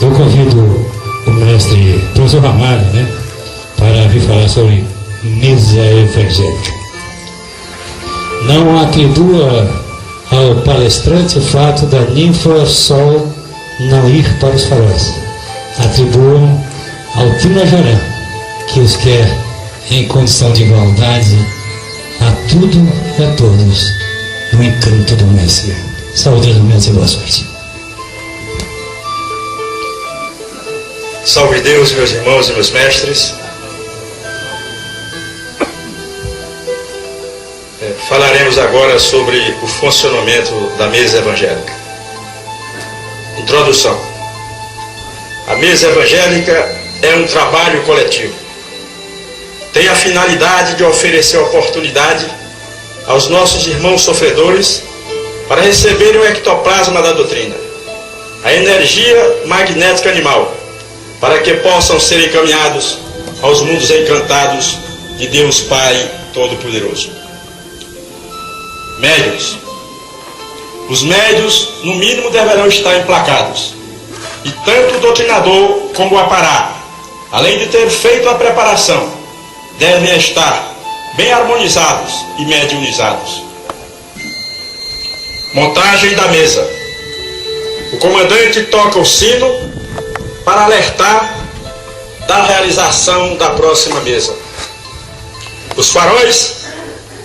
Eu convido o mestre professor Ramalho, para vir falar sobre mesa evangélica. Não atribua ao palestrante o fato da ninfa Sol não ir para os faróis. Atribua ao Trinajarã, que os quer em condição de igualdade a tudo e a todos no encanto do Mestre. Saúde do Mestre e boa sorte. Salve Deus, meus irmãos e meus mestres. Falaremos agora sobre o funcionamento da mesa evangélica. Introdução. A mesa evangélica é um trabalho coletivo. Tem a finalidade de oferecer oportunidade aos nossos irmãos sofredores para receberem o ectoplasma da doutrina, a energia magnética animal, para que possam ser encaminhados aos mundos encantados de Deus Pai Todo-Poderoso. Médiuns. Os médiuns, no mínimo, deverão estar emplacados. E tanto o doutrinador como o apará, além de ter feito a preparação, devem estar bem harmonizados e mediunizados. Montagem da mesa. O comandante toca o sino para alertar da realização da próxima mesa. Os faróis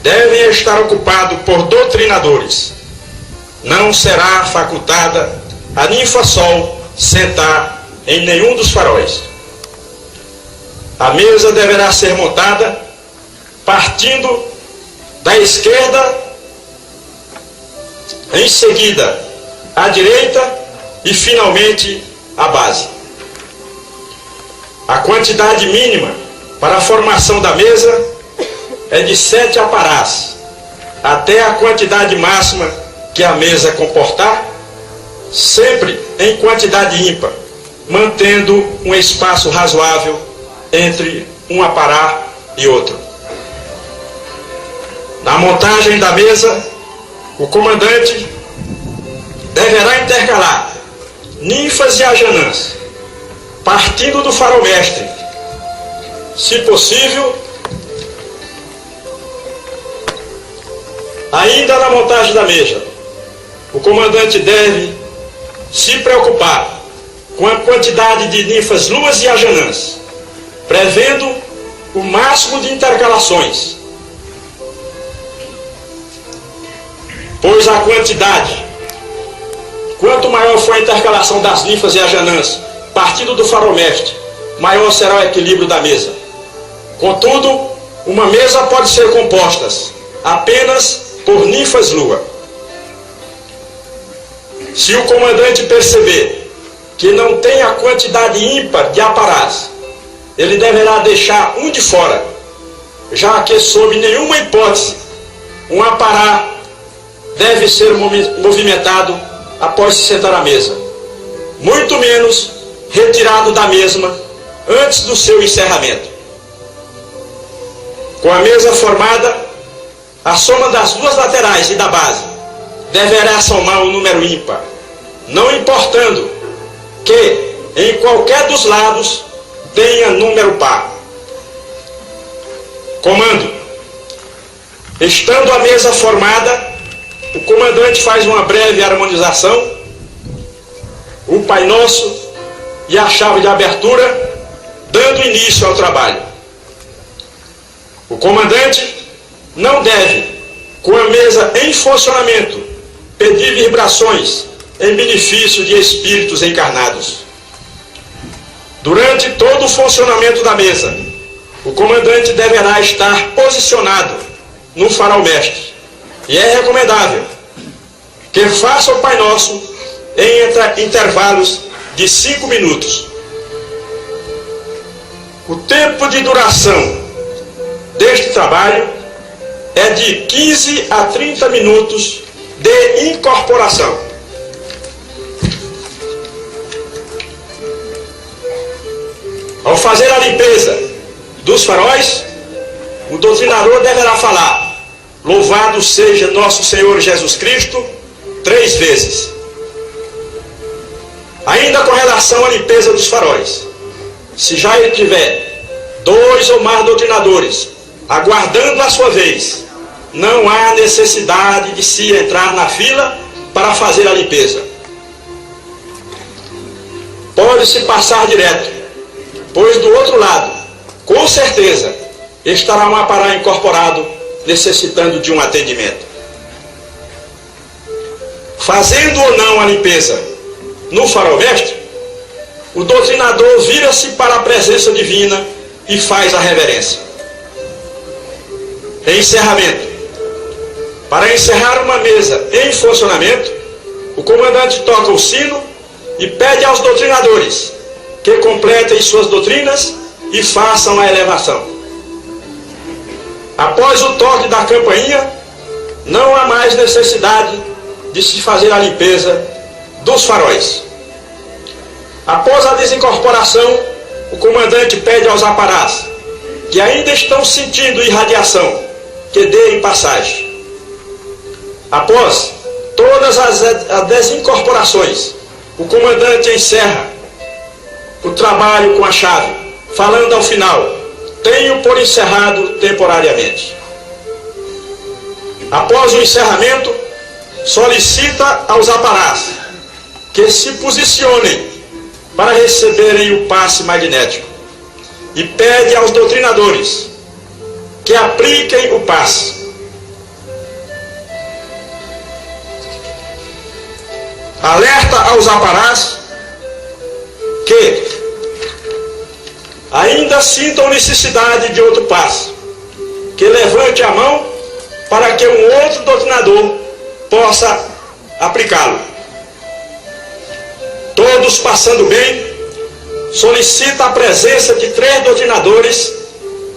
devem estar ocupados por doutrinadores. Não será facultada a ninfa Sol sentar em nenhum dos faróis. A mesa deverá ser montada partindo da esquerda, em seguida à direita e finalmente à base. A quantidade mínima para a formação da mesa é de 7 aparás, até a quantidade máxima que a mesa comportar, sempre em quantidade ímpar, mantendo um espaço razoável entre um apará e outro. Na montagem da mesa, o comandante deverá intercalar ninfas e ajanãs, partindo do farol-mestre. Se possível, ainda na montagem da mesa, o comandante deve se preocupar com a quantidade de ninfas luas e ajanãs, prevendo o máximo de intercalações, pois a quantidade, quanto maior for a intercalação das ninfas e ajanãs, partindo do farol-mestre, maior será o equilíbrio da mesa. Contudo, uma mesa pode ser composta apenas por ninfas lua. Se o comandante perceber que não tem a quantidade ímpar de aparás, ele deverá deixar um de fora, já que sob nenhuma hipótese um apará deve ser movimentado após se sentar à mesa, muito menos retirado da mesma antes do seu encerramento. Com a mesa formada, a soma das duas laterais e da base deverá somar um número ímpar, não importando que em qualquer dos lados tenha número par. Comando. Estando a mesa formada, o comandante faz uma breve harmonização, o Pai Nosso e a chave de abertura, dando início ao trabalho. O comandante não deve, com a mesa em funcionamento, pedir vibrações em benefício de espíritos encarnados. Durante todo o funcionamento da mesa, o comandante deverá estar posicionado no farol-mestre, e é recomendável que faça o Pai Nosso em intervalos de 5 minutos. O tempo de duração deste trabalho é de 15 a 30 minutos de incorporação. Ao fazer a limpeza dos faróis, o doutrinador deverá falar: louvado seja nosso Senhor Jesus Cristo, 3 vezes. Ainda com relação à limpeza dos faróis, se já ele tiver 2 ou mais doutrinadores aguardando a sua vez, não há necessidade de se entrar na fila para fazer a limpeza. Pode-se passar direto, pois do outro lado, com certeza, estará um apará incorporado necessitando de um atendimento. Fazendo ou não a limpeza no farol mestre, o doutrinador vira-se para a presença divina e faz a reverência. Encerramento. Para encerrar uma mesa em funcionamento, o comandante toca o sino e pede aos doutrinadores que completem suas doutrinas e façam a elevação. Após o toque da campainha, não há mais necessidade de se fazer a limpeza dos faróis. Após a desincorporação, o comandante pede aos aparás que ainda estão sentindo irradiação que deem passagem. Após todas as desincorporações, o comandante encerra o trabalho com a chave, falando ao final: tenho por encerrado temporariamente. Após o encerramento, solicita aos aparás que se posicionem para receberem o passe magnético e pede aos doutrinadores que apliquem o passe. Alerta aos aparás que ainda sintam necessidade de outro passe, que levante a mão para que um outro doutrinador possa aplicá-lo. Todos passando bem, solicita a presença de 3 doutrinadores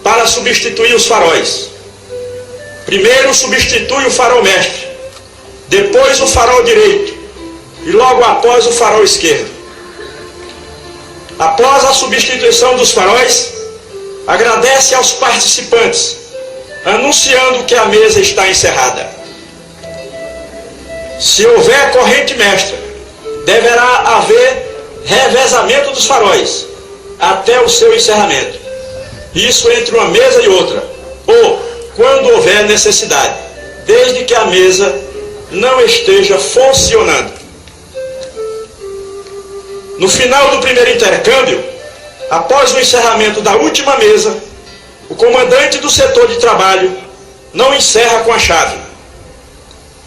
para substituir os faróis. Primeiro substitui o farol mestre, depois o farol direito e logo após o farol esquerdo. Após a substituição dos faróis, agradece aos participantes, anunciando que a mesa está encerrada. Se houver corrente mestra, deverá haver revezamento dos faróis até o seu encerramento. Isso entre uma mesa e outra, ou quando houver necessidade, desde que a mesa não esteja funcionando. No final do primeiro intercâmbio, após o encerramento da última mesa, o comandante do setor de trabalho não encerra com a chave,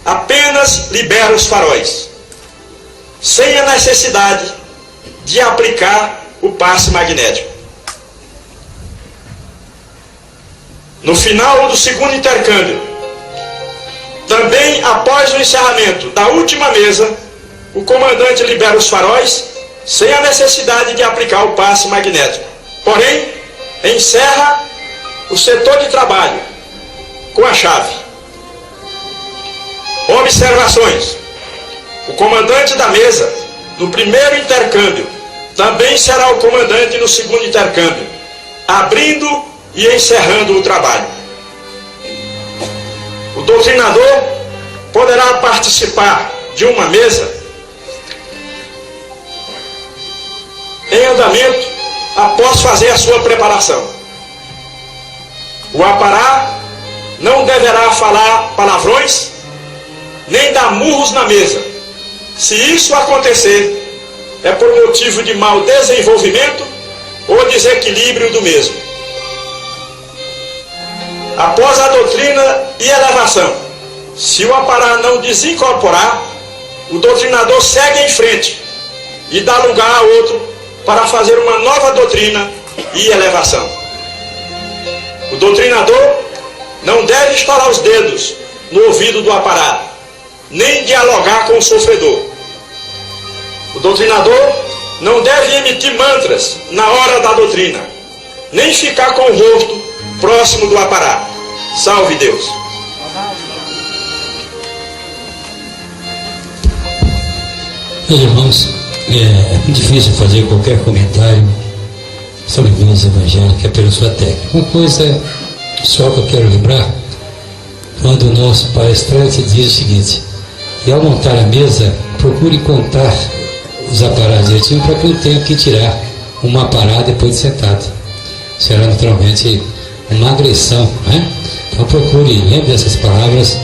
apenas libera os faróis, sem a necessidade de aplicar o passe magnético. No final do segundo intercâmbio, também após o encerramento da última mesa, o comandante libera os faróis sem a necessidade de aplicar o passe magnético. Porém, encerra o setor de trabalho com a chave. Observações. O comandante da mesa, no primeiro intercâmbio, também será o comandante no segundo intercâmbio, abrindo e encerrando o trabalho. O doutrinador poderá participar de uma mesa em andamento após fazer a sua preparação. O apará não deverá falar palavrões nem dar murros na mesa. Se isso acontecer, é por motivo de mau desenvolvimento ou desequilíbrio do mesmo. Após a doutrina e elevação, se o apará não desincorporar, o doutrinador segue em frente e dá lugar a outro para fazer uma nova doutrina e elevação. O doutrinador não deve estalar os dedos no ouvido do apará, nem dialogar com o sofredor. O doutrinador não deve emitir mantras na hora da doutrina, nem ficar com o rosto próximo do apará. Salve Deus! Meus irmãos, é difícil fazer qualquer comentário sobre mesa evangélica pela sua técnica. Uma coisa só que eu quero lembrar, quando o nosso palestrante diz o seguinte: e ao montar a mesa, procure contar os aparatos direitinho para que eu tenha que tirar uma parada depois de sentado. Será naturalmente uma agressão, né? Então procure, lembre dessas palavras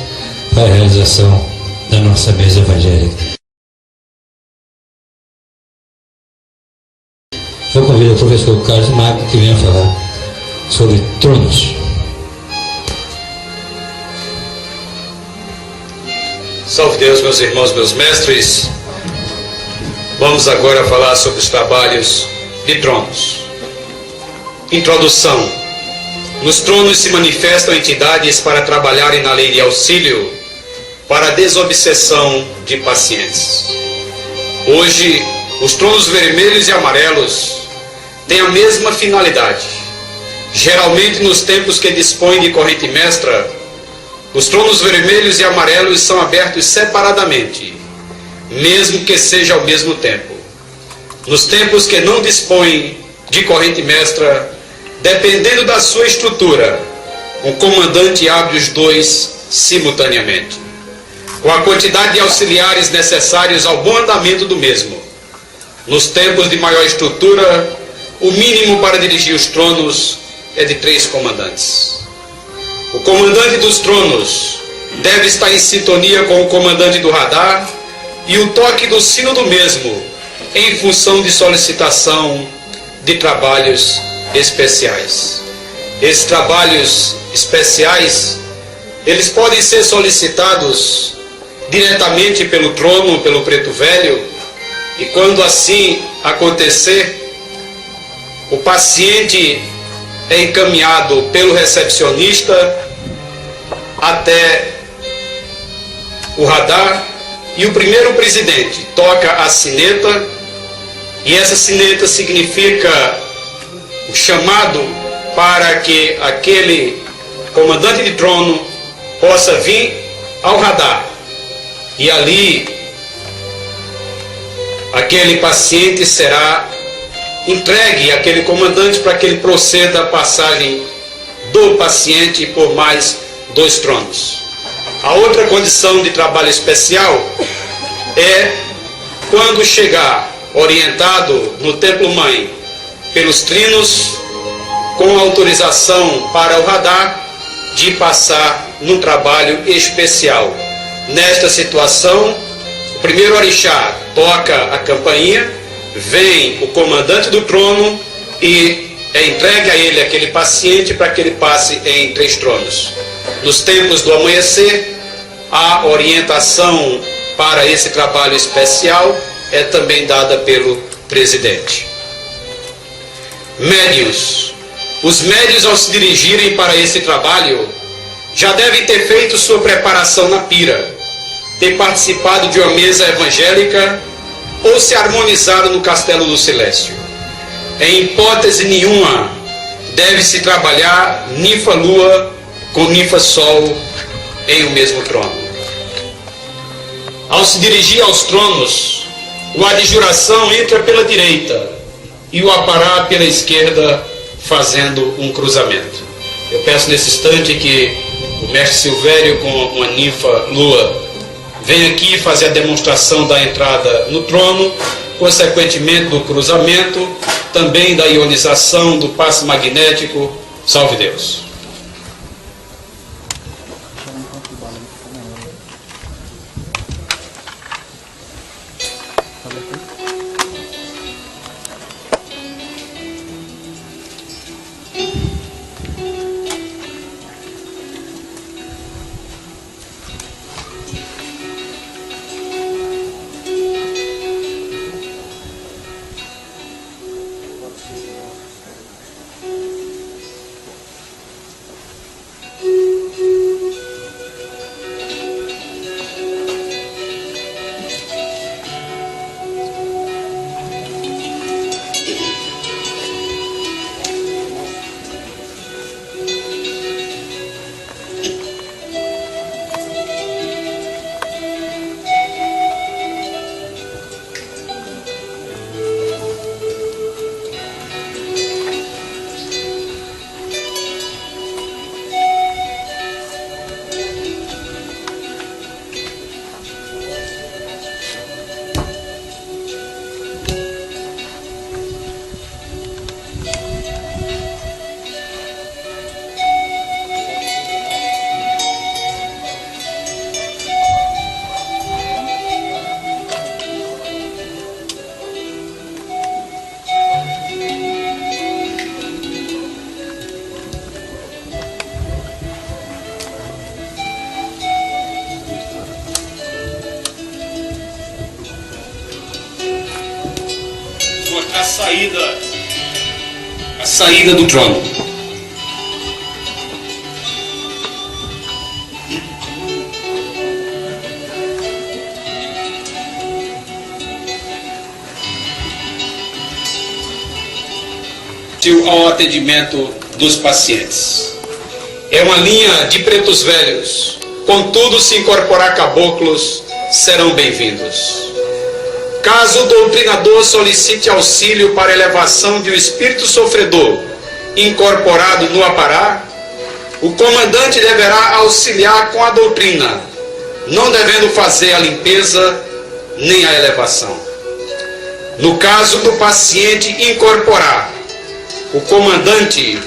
para a realização da nossa mesa evangélica. Eu convido o professor Carlos Magno que venha falar sobre tronos. Salve Deus, meus irmãos, meus mestres. Vamos agora falar sobre os trabalhos de tronos. Introdução. Nos tronos se manifestam entidades para trabalharem na lei de auxílio para a desobsessão de pacientes. Hoje, os tronos vermelhos e amarelos têm a mesma finalidade. Geralmente, nos tempos que dispõem de corrente mestra, os tronos vermelhos e amarelos são abertos separadamente, mesmo que seja ao mesmo tempo. Nos tempos que não dispõem de corrente mestra, dependendo da sua estrutura, o comandante abre os dois simultaneamente, com a quantidade de auxiliares necessários ao bom andamento do mesmo. Nos tempos de maior estrutura, o mínimo para dirigir os tronos é de 3 comandantes. O comandante dos tronos deve estar em sintonia com o comandante do radar e o toque do sino do mesmo, em função de solicitação de trabalhos especiais. Esses trabalhos especiais, eles podem ser solicitados diretamente pelo trono, pelo preto velho, e quando assim acontecer, o paciente é encaminhado pelo recepcionista até o radar e o primeiro presidente toca a sineta, e essa sineta significa o chamado para que aquele comandante de trono possa vir ao radar, e ali aquele paciente será entregue àquele comandante para que ele proceda a passagem do paciente por mais 2 tronos. A outra condição de trabalho especial é quando chegar orientado no templo-mãe pelos trinos, com autorização para o radar, de passar num trabalho especial. Nesta situação, o primeiro orixá toca a campainha, vem o comandante do trono e é entregue a ele aquele paciente para que ele passe em 3 tronos. Nos tempos do amanhecer, a orientação para esse trabalho especial é também dada pelo presidente. Médios. Os médios, ao se dirigirem para esse trabalho, já devem ter feito sua preparação na pira, ter participado de uma mesa evangélica ou se harmonizaram no castelo do Silêncio. Em hipótese nenhuma, deve-se trabalhar ninfa-lua com ninfa-sol em o mesmo trono. Ao se dirigir aos tronos, o adjuração entra pela direita e o apará pela esquerda, fazendo um cruzamento. Eu peço nesse instante que o mestre Silvério, com uma ninfa-lua, venha aqui fazer a demonstração da entrada no trono, consequentemente do cruzamento, também da ionização, do passe magnético. Salve Deus! saída do trono. Ao atendimento dos pacientes. É uma linha de pretos velhos. Contudo, se incorporar caboclos, serão bem-vindos. Caso o doutrinador solicite auxílio para elevação de um espírito sofredor incorporado no apará, o comandante deverá auxiliar com a doutrina, não devendo fazer a limpeza nem a elevação. No caso do paciente incorporar, o comandante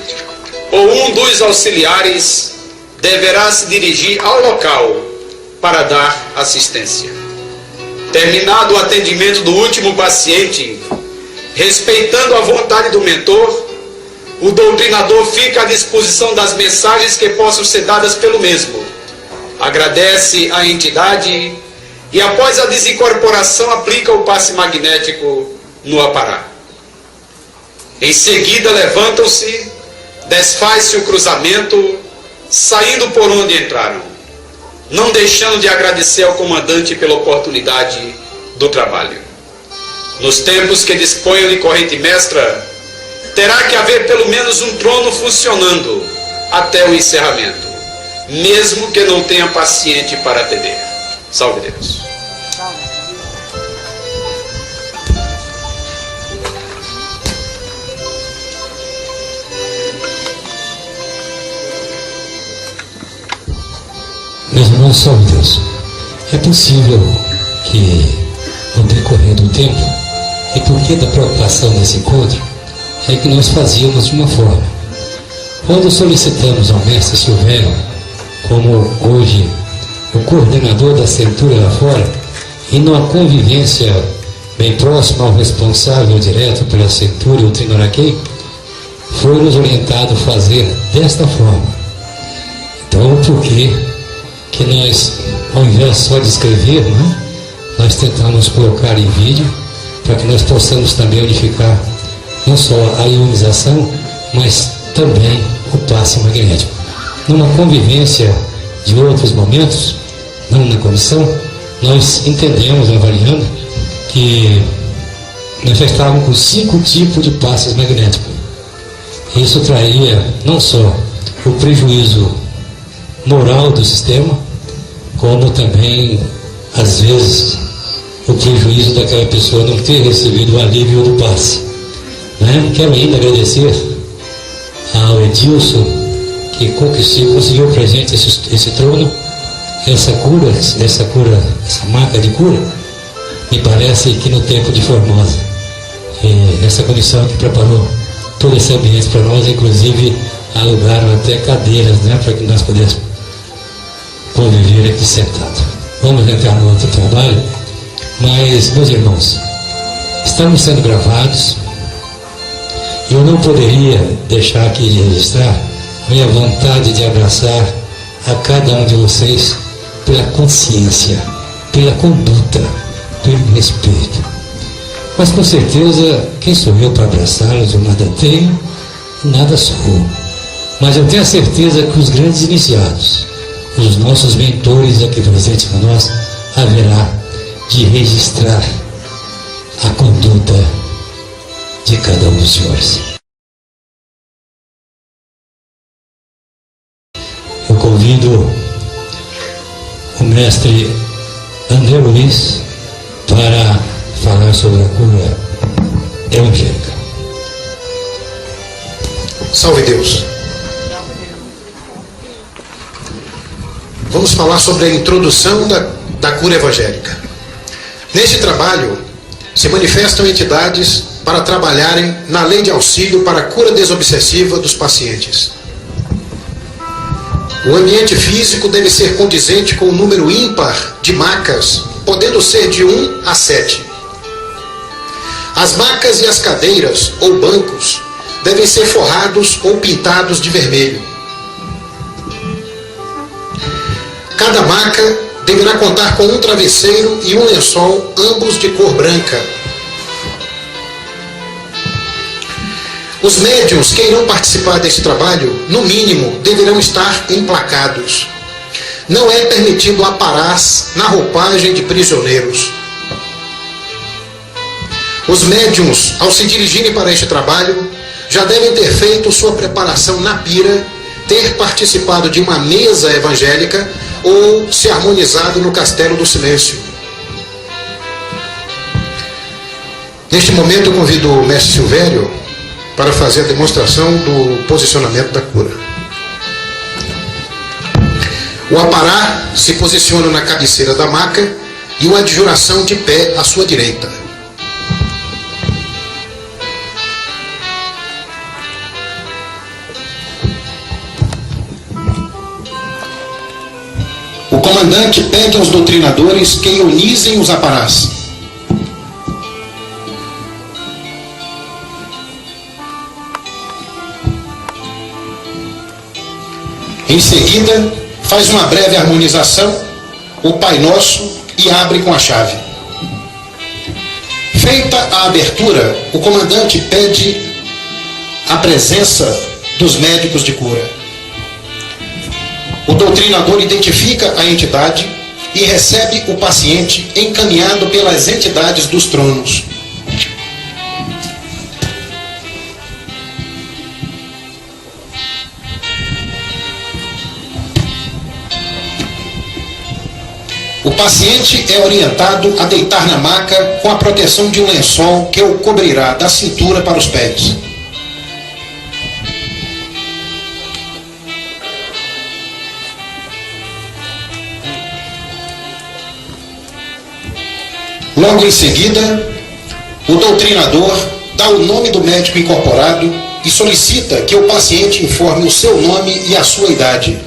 ou um dos auxiliares deverá se dirigir ao local para dar assistência. Terminado o atendimento do último paciente, respeitando a vontade do mentor, o doutrinador fica à disposição das mensagens que possam ser dadas pelo mesmo. Agradece à entidade e, após a desincorporação, aplica o passe magnético no apará. Em seguida, levantam-se, desfaz-se o cruzamento, saindo por onde entraram, não deixando de agradecer ao comandante pela oportunidade do trabalho. Nos tempos que disponham de corrente mestra, terá que haver pelo menos um trono funcionando até o encerramento, mesmo que não tenha paciente para atender. Salve Deus. Meus irmãos, salve Deus. É possível que, no decorrer do tempo, e porque da preocupação desse encontro, é que nós fazíamos de uma forma. Quando solicitamos ao mestre Silvério, como hoje o coordenador da centúria lá fora, e numa convivência bem próxima ao responsável direto pela centúria, o Trinoraquei, foi nos orientado fazer desta forma. Então, por que nós, ao invés só de escrever, né, nós tentamos colocar em vídeo, para que nós possamos também unificar não só a ionização, mas também o passe magnético. Numa convivência de outros momentos, não na comissão, nós entendemos, avaliando, que nós já estávamos com 5 tipos de passes magnéticos. Isso traria não só o prejuízo moral do sistema, como também, às vezes, o prejuízo daquela pessoa não ter recebido o alívio do passe. Né? Quero ainda agradecer ao Edilson, que conseguiu para a gente esse trono, essa marca de cura, me parece que no tempo de Formosa. Essa comissão que preparou todo esse ambiente para nós, inclusive alugaram até cadeiras, né, para que nós pudéssemos conviver aqui sentado. Vamos entrar no outro trabalho, mas, meus irmãos, estamos sendo gravados e eu não poderia deixar aqui de registrar minha vontade de abraçar a cada um de vocês pela consciência, pela conduta, pelo respeito. Mas com certeza, quem sou eu para abraçá-los? Eu nada tenho, nada sou. Mas eu tenho a certeza que os grandes iniciados, os nossos mentores aqui presentes para nós, haverá de registrar a conduta de cada um dos senhores. Eu convido o mestre André Luiz para falar sobre a cura evangélica. Salve Deus! Vamos falar sobre a introdução da cura evangélica. Neste trabalho, se manifestam entidades para trabalharem na lei de auxílio para a cura desobsessiva dos pacientes. O ambiente físico deve ser condizente com o número ímpar de macas, podendo ser de 1 a 7. As macas e as cadeiras ou bancos devem ser forrados ou pintados de vermelho. Cada maca deverá contar com um travesseiro e um lençol, ambos de cor branca. Os médiuns que irão participar deste trabalho, no mínimo, deverão estar emplacados. Não é permitido aparás na roupagem de prisioneiros. Os médiuns, ao se dirigirem para este trabalho, já devem ter feito sua preparação na pira, ter participado de uma mesa evangélica ou se harmonizado no Castelo do Silêncio. Neste momento eu convido o mestre Silvério para fazer a demonstração do posicionamento da cura. O apará se posiciona na cabeceira da maca e o adjuração de pé à sua direita. O comandante pede aos doutrinadores que ionizem os aparás. Em seguida, faz uma breve harmonização, o Pai Nosso, e abre com a chave. Feita a abertura, o comandante pede a presença dos médicos de cura. O doutrinador identifica a entidade e recebe o paciente encaminhado pelas entidades dos tronos. O paciente é orientado a deitar na maca com a proteção de um lençol que o cobrirá da cintura para os pés. Logo em seguida, o doutrinador dá o nome do médico incorporado e solicita que o paciente informe o seu nome e a sua idade.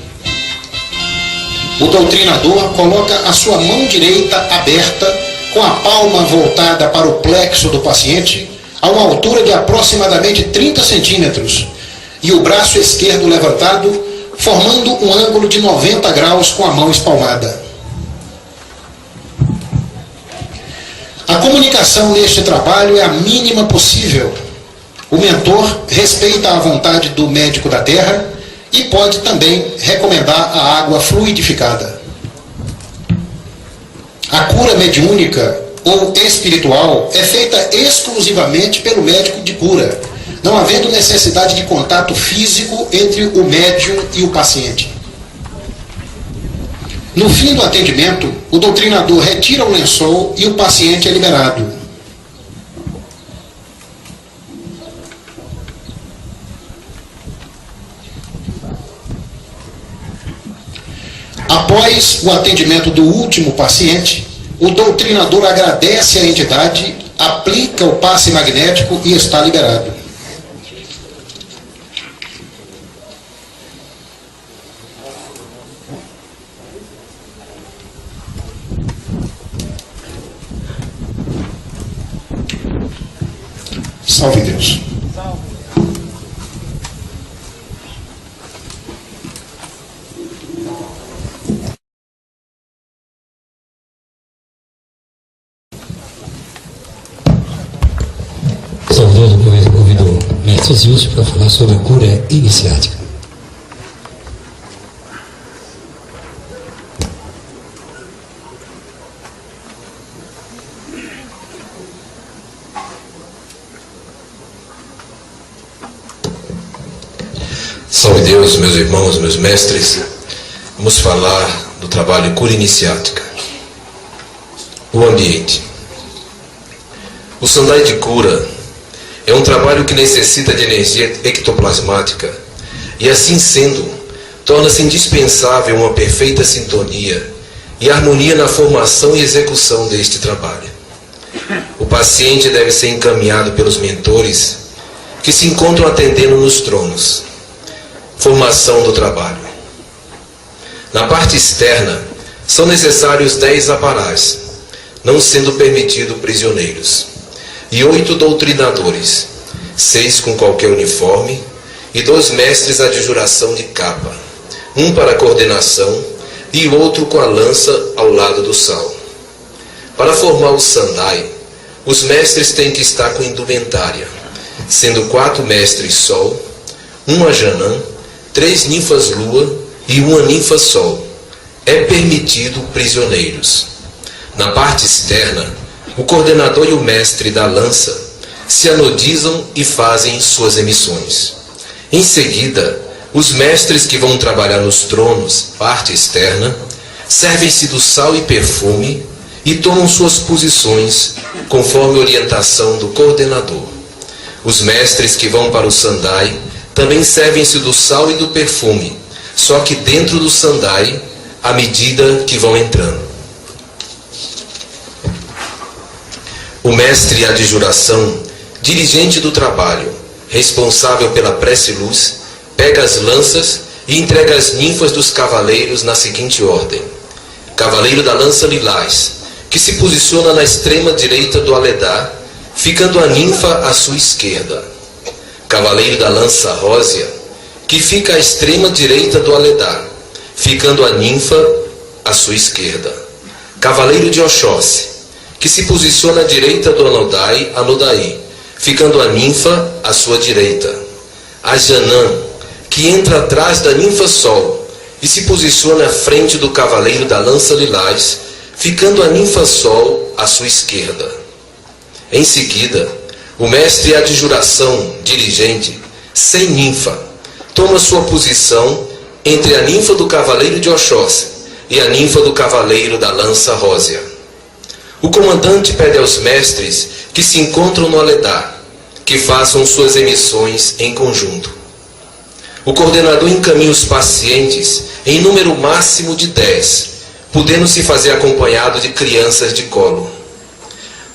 O doutrinador coloca a sua mão direita aberta, com a palma voltada para o plexo do paciente, a uma altura de aproximadamente 30 centímetros, e o braço esquerdo levantado, formando um ângulo de 90 graus com a mão espalmada. A comunicação neste trabalho é a mínima possível. O mentor respeita a vontade do médico da terra e pode também recomendar a água fluidificada. A cura mediúnica ou espiritual é feita exclusivamente pelo médico de cura, não havendo necessidade de contato físico entre o médium e o paciente. No fim do atendimento, o doutrinador retira o lençol e o paciente é liberado. Após o atendimento do último paciente, o doutrinador agradece à entidade, aplica o passe magnético e está liberado. Salve Deus. Salve Deus, eu convido o mestre Zilson para falar sobre a cura iniciática. Salve Deus, meus irmãos, meus mestres. Vamos falar do trabalho cura iniciática. O ambiente. O Sandai de cura é um trabalho que necessita de energia ectoplasmática e, assim sendo, torna-se indispensável uma perfeita sintonia e harmonia na formação e execução deste trabalho. O paciente deve ser encaminhado pelos mentores que se encontram atendendo nos tronos. Formação do trabalho. Na parte externa, são necessários 10 aparás, não sendo permitido prisioneiros, e 8 doutrinadores, 6 com qualquer uniforme, e 2 mestres à adjuração de capa, um para a coordenação e outro com a lança ao lado do sal. Para formar o Sandai, os mestres têm que estar com indumentária, sendo 4 mestres Sol, 1 Ajanã, 3 ninfas Lua e 1 ninfa Sol. É permitido prisioneiros. Na parte externa, o coordenador e o mestre da lança se anodizam e fazem suas emissões. Em seguida, os mestres que vão trabalhar nos tronos, parte externa, servem-se do sal e perfume e tomam suas posições conforme orientação do coordenador. Os mestres que vão para o Sandai também servem-se do sal e do perfume, só que dentro do Sandai, à medida que vão entrando. O mestre adjuração, dirigente do trabalho, responsável pela prece-luz, pega as lanças e entrega as ninfas dos cavaleiros na seguinte ordem. Cavaleiro da lança lilás, que se posiciona na extrema direita do aledar, ficando a ninfa à sua esquerda. Cavaleiro da lança rósea, que fica à extrema direita do aledar, ficando a ninfa à sua esquerda. Cavaleiro de Oxóssi, que se posiciona à direita do Anodai, ficando a ninfa à sua direita. Ajanã, que entra atrás da ninfa Sol e se posiciona à frente do cavaleiro da lança lilás, ficando a ninfa Sol à sua esquerda. Em seguida, o mestre adjuração, dirigente, sem ninfa, toma sua posição entre a ninfa do cavaleiro de Oxóssi e a ninfa do cavaleiro da lança rósea. O comandante pede aos mestres que se encontram no aledar que façam suas emissões em conjunto. O coordenador encaminha os pacientes em número máximo de 10, podendo se fazer acompanhado de crianças de colo.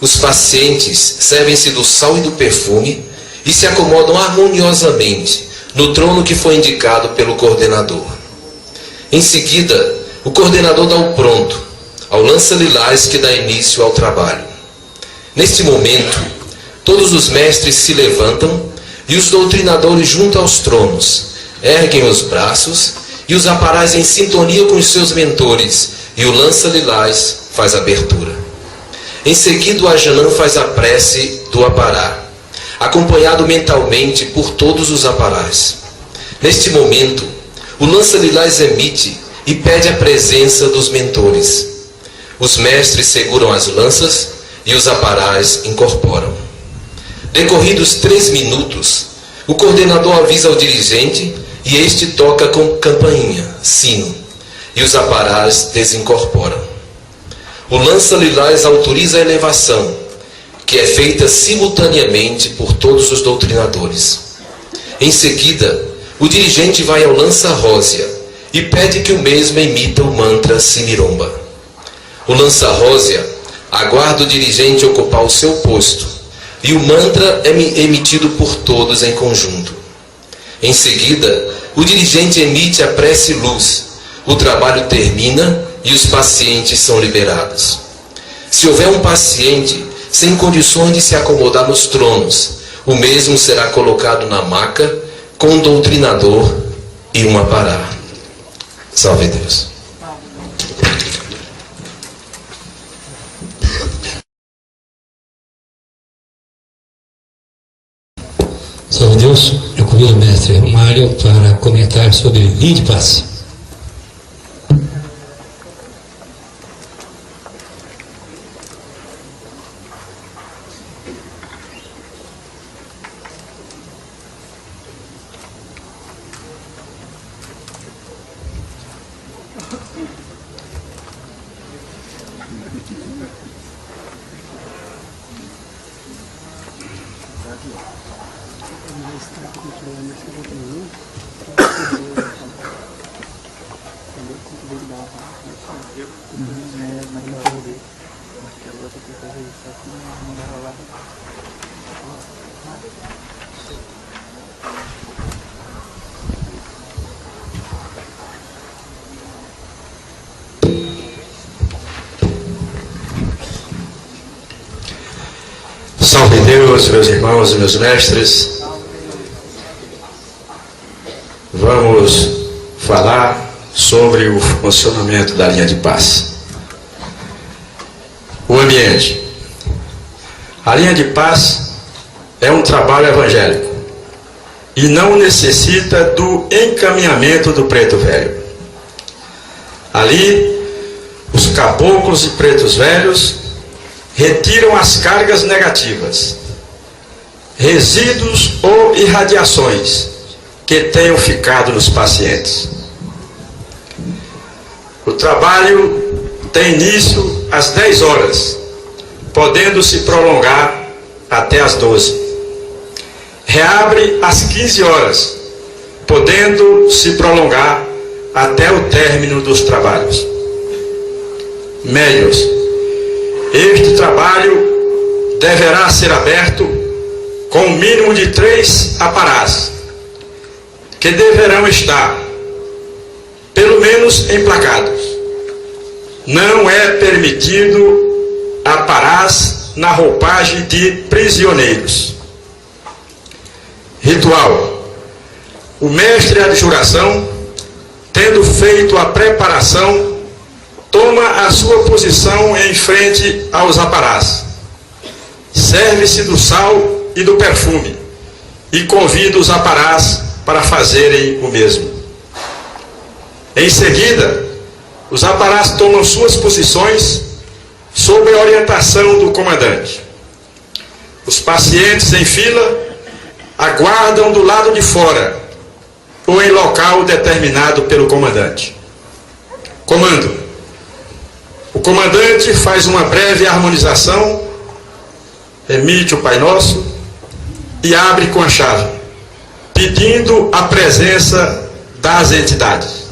Os pacientes servem-se do sal e do perfume e se acomodam harmoniosamente no trono que foi indicado pelo coordenador. Em seguida, o coordenador dá o pronto ao lança lilás que dá início ao trabalho. Neste momento, todos os mestres se levantam e os doutrinadores junto aos tronos erguem os braços e os aparais em sintonia com os seus mentores, e o lança lilás faz a abertura. Em seguida, o Ajanã faz a prece do apará, acompanhado mentalmente por todos os aparás. Neste momento, o lança lilás emite e pede a presença dos mentores. Os mestres seguram as lanças e os aparás incorporam. Decorridos 3 minutos, o coordenador avisa ao dirigente e este toca com campainha, sino, e os aparás desincorporam. O lança lilás autoriza a elevação, que é feita simultaneamente por todos os doutrinadores. Em seguida, o dirigente vai ao lança rósea e pede que o mesmo emita o mantra Simiromba. O lança rósea aguarda o dirigente ocupar o seu posto e o mantra é emitido por todos em conjunto. Em seguida, o dirigente emite a prece luz, o trabalho termina e os pacientes são liberados. Se houver um paciente sem condições de se acomodar nos tronos, o mesmo será colocado na maca com um doutrinador e um apará. Salve Deus. Salve Deus, eu convido o mestre Mário para comentar sobre linha de passe. Salve Deus, meus irmãos e meus mestres. Vamos falar sobre o funcionamento da linha de passe. O ambiente. A linha de passe é um trabalho evangélico e não necessita do encaminhamento do preto velho. Ali, os caboclos e pretos velhos retiram as cargas negativas, resíduos ou irradiações que tenham ficado nos pacientes. O trabalho tem início às 10 horas, podendo se prolongar até às 12. Reabre às 15 horas, podendo se prolongar até o término dos trabalhos. Médios. Este trabalho deverá ser aberto com um mínimo de 3 aparás, que deverão estar, pelo menos, emplacados. Não é permitido aparás na roupagem de prisioneiros. Ritual. O mestre de adjuração, tendo feito a preparação, toma a sua posição em frente aos aparás. Serve-se do sal e do perfume e convida os aparás para fazerem o mesmo. Em seguida, os aparás tomam suas posições sob a orientação do comandante. Os pacientes em fila aguardam do lado de fora ou em local determinado pelo comandante. Comando. O comandante faz uma breve harmonização, emite o Pai Nosso e abre com a chave, pedindo a presença das entidades.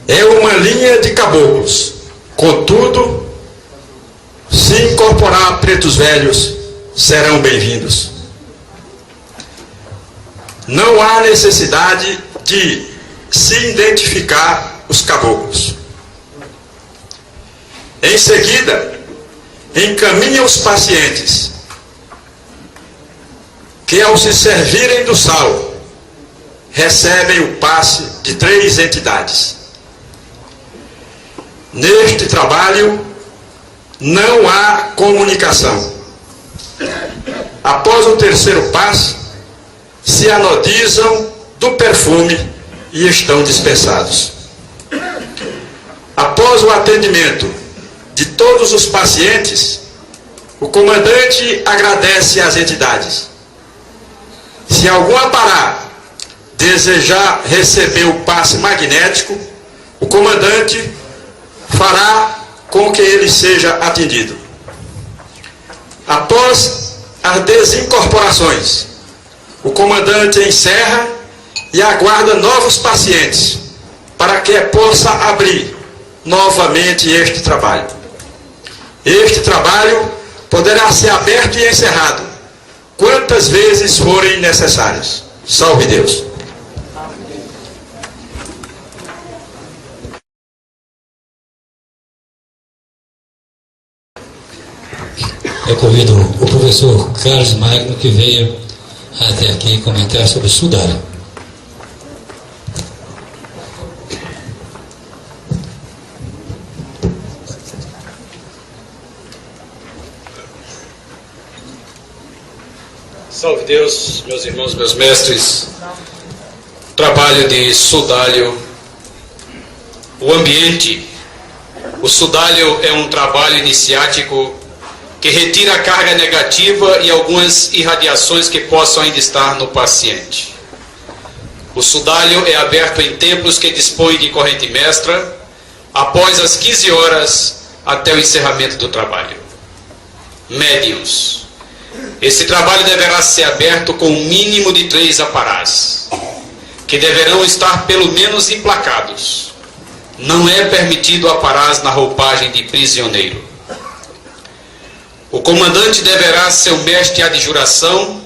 É uma linha de caboclos. Contudo, se incorporar pretos velhos, serão bem-vindos. Não há necessidade de se identificar os caboclos. Em seguida, encaminha os pacientes que, ao se servirem do sal, recebem o passe de 3 entidades. Neste trabalho, não há comunicação. Após o 3º passe, se anodizam do perfume e estão dispensados. Após o atendimento de todos os pacientes, o comandante agradece às entidades. Se algum apará desejar receber o passe magnético, o comandante fará com que ele seja atendido. Após as desincorporações, o comandante encerra e aguarda novos pacientes para que possa abrir novamente este trabalho. Este trabalho poderá ser aberto e encerrado quantas vezes forem necessárias. Salve Deus! Eu convido o professor Carlos Magno, que veio até aqui comentar sobre o sudário. Salve Deus, meus irmãos, meus mestres. Trabalho de sudário. O ambiente. O sudário é um trabalho iniciático que retira a carga negativa e algumas irradiações que possam ainda estar no paciente. O sudário é aberto em templos que dispõem de corrente mestra, após as 15 horas até o encerramento do trabalho. Médiuns. Esse trabalho deverá ser aberto com um mínimo de 3 aparás, que deverão estar pelo menos emplacados. Não é permitido aparás na roupagem de prisioneiro. O comandante deverá ser o mestre de adjuração,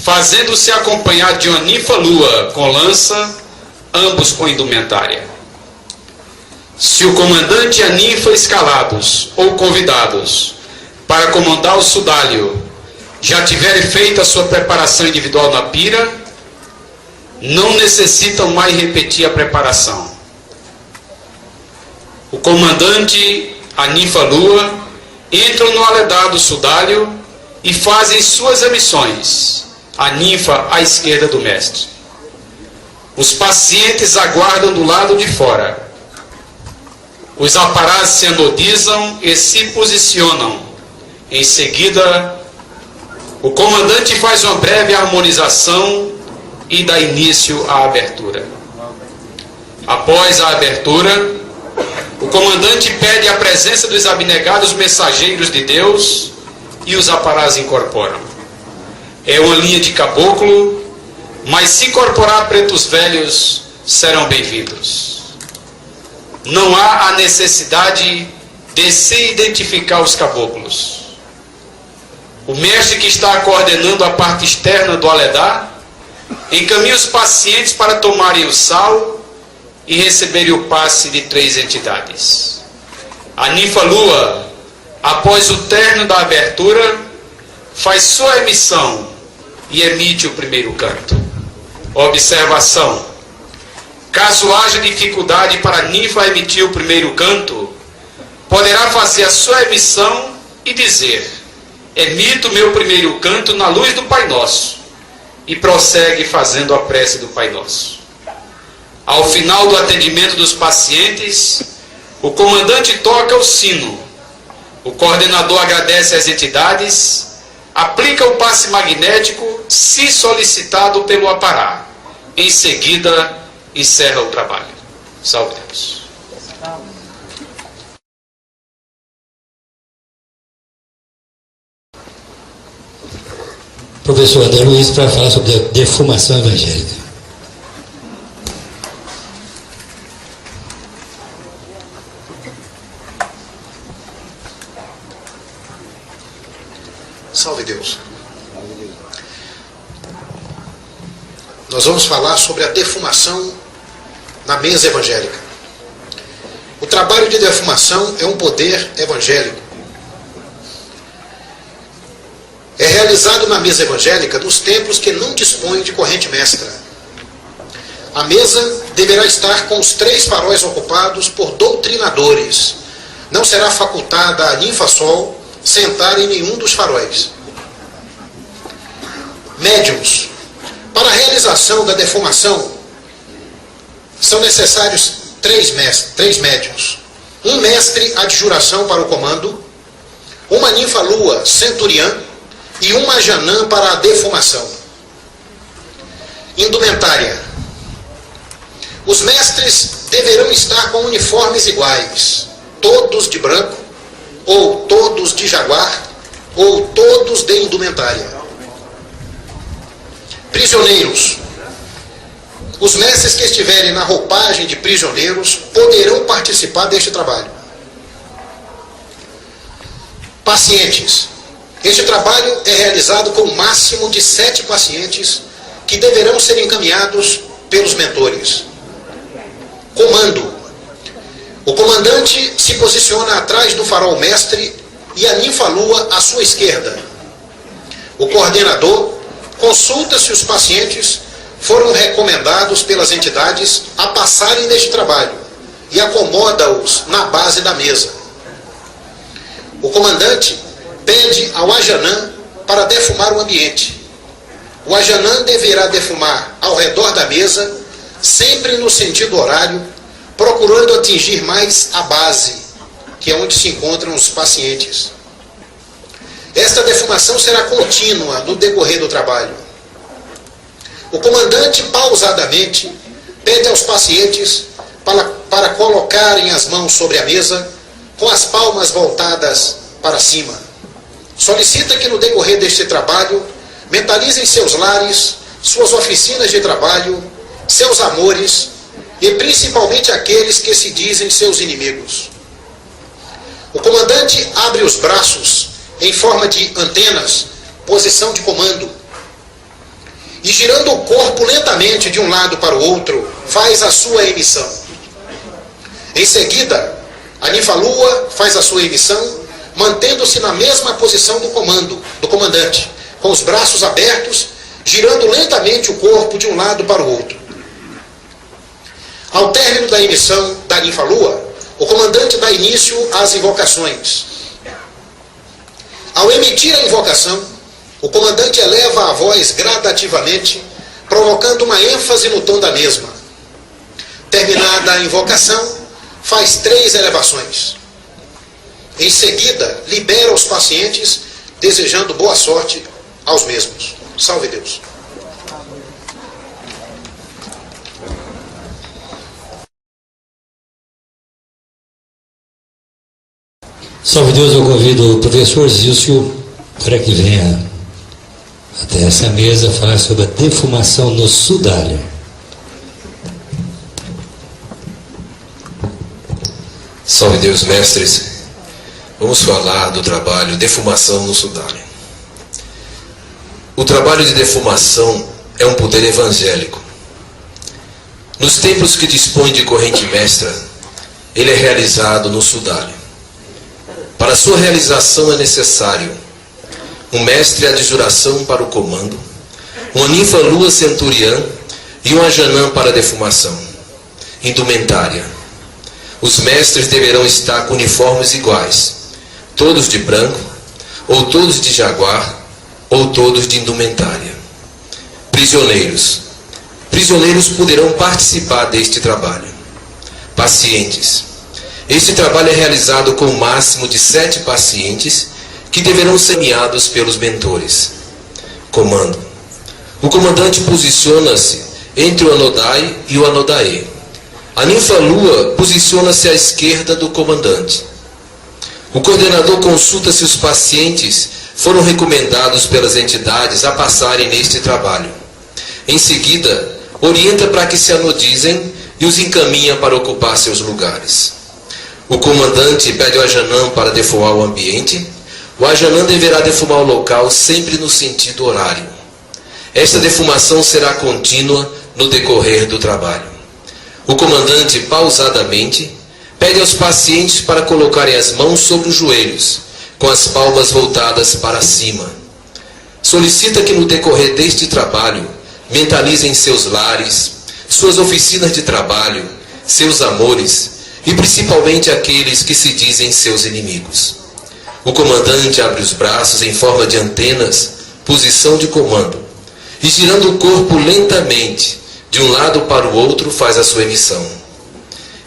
fazendo-se acompanhar de uma ninfa-lua com lança, ambos com indumentária. Se o comandante e a ninfa escalados ou convidados para comandar o sudário já tiverem feito a sua preparação individual na pira, não necessitam mais repetir a preparação. O comandante, a ninfa-lua, entram no aledar do sudário e fazem suas emissões, a ninfa à esquerda do mestre. Os pacientes aguardam do lado de fora. Os aparás se anodizam e se posicionam. Em seguida, o comandante faz uma breve harmonização e dá início à abertura. Após a abertura, o comandante pede a presença dos abnegados mensageiros de Deus e os aparás incorporam. É uma linha de caboclo, mas se incorporar pretos velhos, serão bem-vindos. Não há a necessidade de se identificar os caboclos. O mestre que está coordenando a parte externa do Aledá encaminha os pacientes para tomarem o sal e receberem o passe de 3 entidades. A ninfa lua, após o término da abertura, faz sua emissão e emite o primeiro canto. Observação: caso haja dificuldade para a ninfa emitir o primeiro canto, poderá fazer a sua emissão e dizer: emito meu primeiro canto na luz do Pai Nosso, e prossegue fazendo a prece do Pai Nosso. Ao final do atendimento dos pacientes, o comandante toca o sino, o coordenador agradece às entidades, aplica o passe magnético, se solicitado pelo apará. Em seguida, encerra o trabalho. Salve Deus. Professor André Luiz, para falar sobre a defumação evangélica. Salve Deus. Nós vamos falar sobre a defumação na mesa evangélica. O trabalho de defumação é um poder evangélico. É realizado na mesa evangélica nos templos que não dispõem de corrente mestra. A mesa deverá estar com os 3 faróis ocupados por doutrinadores. Não será facultada a ninfa-sol sentar em nenhum dos faróis. Médiuns. Para a realização da defumação, são necessários 3 médiuns. Um mestre adjuração para o comando, uma ninfa-lua centuriã e uma janã para a defumação. Indumentária. Os mestres deverão estar com uniformes iguais, todos de branco, ou todos de jaguar, ou todos de indumentária. Prisioneiros. Os mestres que estiverem na roupagem de prisioneiros poderão participar deste trabalho. Pacientes. Este trabalho é realizado com o máximo de 7 pacientes que deverão ser encaminhados pelos mentores. Comando. O comandante se posiciona atrás do farol mestre e a ninfa-lua à sua esquerda. O coordenador consulta se os pacientes foram recomendados pelas entidades a passarem neste trabalho e acomoda-os na base da mesa. O comandante pede ao ajanã para defumar o ambiente. O ajanã deverá defumar ao redor da mesa, sempre no sentido horário, procurando atingir mais a base, que é onde se encontram os pacientes. Esta defumação será contínua no decorrer do trabalho. O comandante, pausadamente, pede aos pacientes para colocarem as mãos sobre a mesa, com as palmas voltadas para cima. Solicita que no decorrer deste trabalho, mentalizem seus lares, suas oficinas de trabalho, seus amores e principalmente aqueles que se dizem seus inimigos. O comandante abre os braços em forma de antenas, posição de comando, e girando o corpo lentamente de um lado para o outro, faz a sua emissão. Em seguida, a ninfa-lua faz a sua emissão, mantendo-se na mesma posição do comandante, com os braços abertos, girando lentamente o corpo de um lado para o outro. Ao término da emissão da ninfa-lua, o comandante dá início às invocações. Ao emitir a invocação, o comandante eleva a voz gradativamente, provocando uma ênfase no tom da mesma. Terminada a invocação, faz 3 elevações. Em seguida, libera os pacientes, desejando boa sorte aos mesmos. Salve Deus. Salve Deus, eu convido o professor Zício para que venha até essa mesa falar sobre a defumação no sudário. Salve Deus, mestres. Vamos falar do trabalho defumação no sudário. O trabalho de defumação é um poder evangélico. Nos templos que dispõem de corrente mestra, ele é realizado no sudário. Para sua realização é necessário um mestre adjuração para o comando, uma ninfa lua centuriã e um ajanã para a defumação. Indumentária. Os mestres deverão estar com uniformes iguais, todos de branco, ou todos de jaguar, ou todos de indumentária. Prisioneiros. Prisioneiros poderão participar deste trabalho. Pacientes. Este trabalho é realizado com o máximo de 7 pacientes que deverão ser guiados pelos mentores. Comando. O comandante posiciona-se entre o Anodai e o Anodaê. A ninfa lua posiciona-se à esquerda do comandante. O coordenador consulta se os pacientes foram recomendados pelas entidades a passarem neste trabalho. Em seguida, orienta para que se anodizem e os encaminha para ocupar seus lugares. O comandante pede ao ajanã para defumar o ambiente. O ajanã deverá defumar o local sempre no sentido horário. Esta defumação será contínua no decorrer do trabalho. O comandante, pausadamente, pede aos pacientes para colocarem as mãos sobre os joelhos, com as palmas voltadas para cima. Solicita que no decorrer deste trabalho mentalizem seus lares, suas oficinas de trabalho, seus amores e principalmente aqueles que se dizem seus inimigos. O comandante abre os braços em forma de antenas, posição de comando, e girando o corpo lentamente, de um lado para o outro, faz a sua emissão.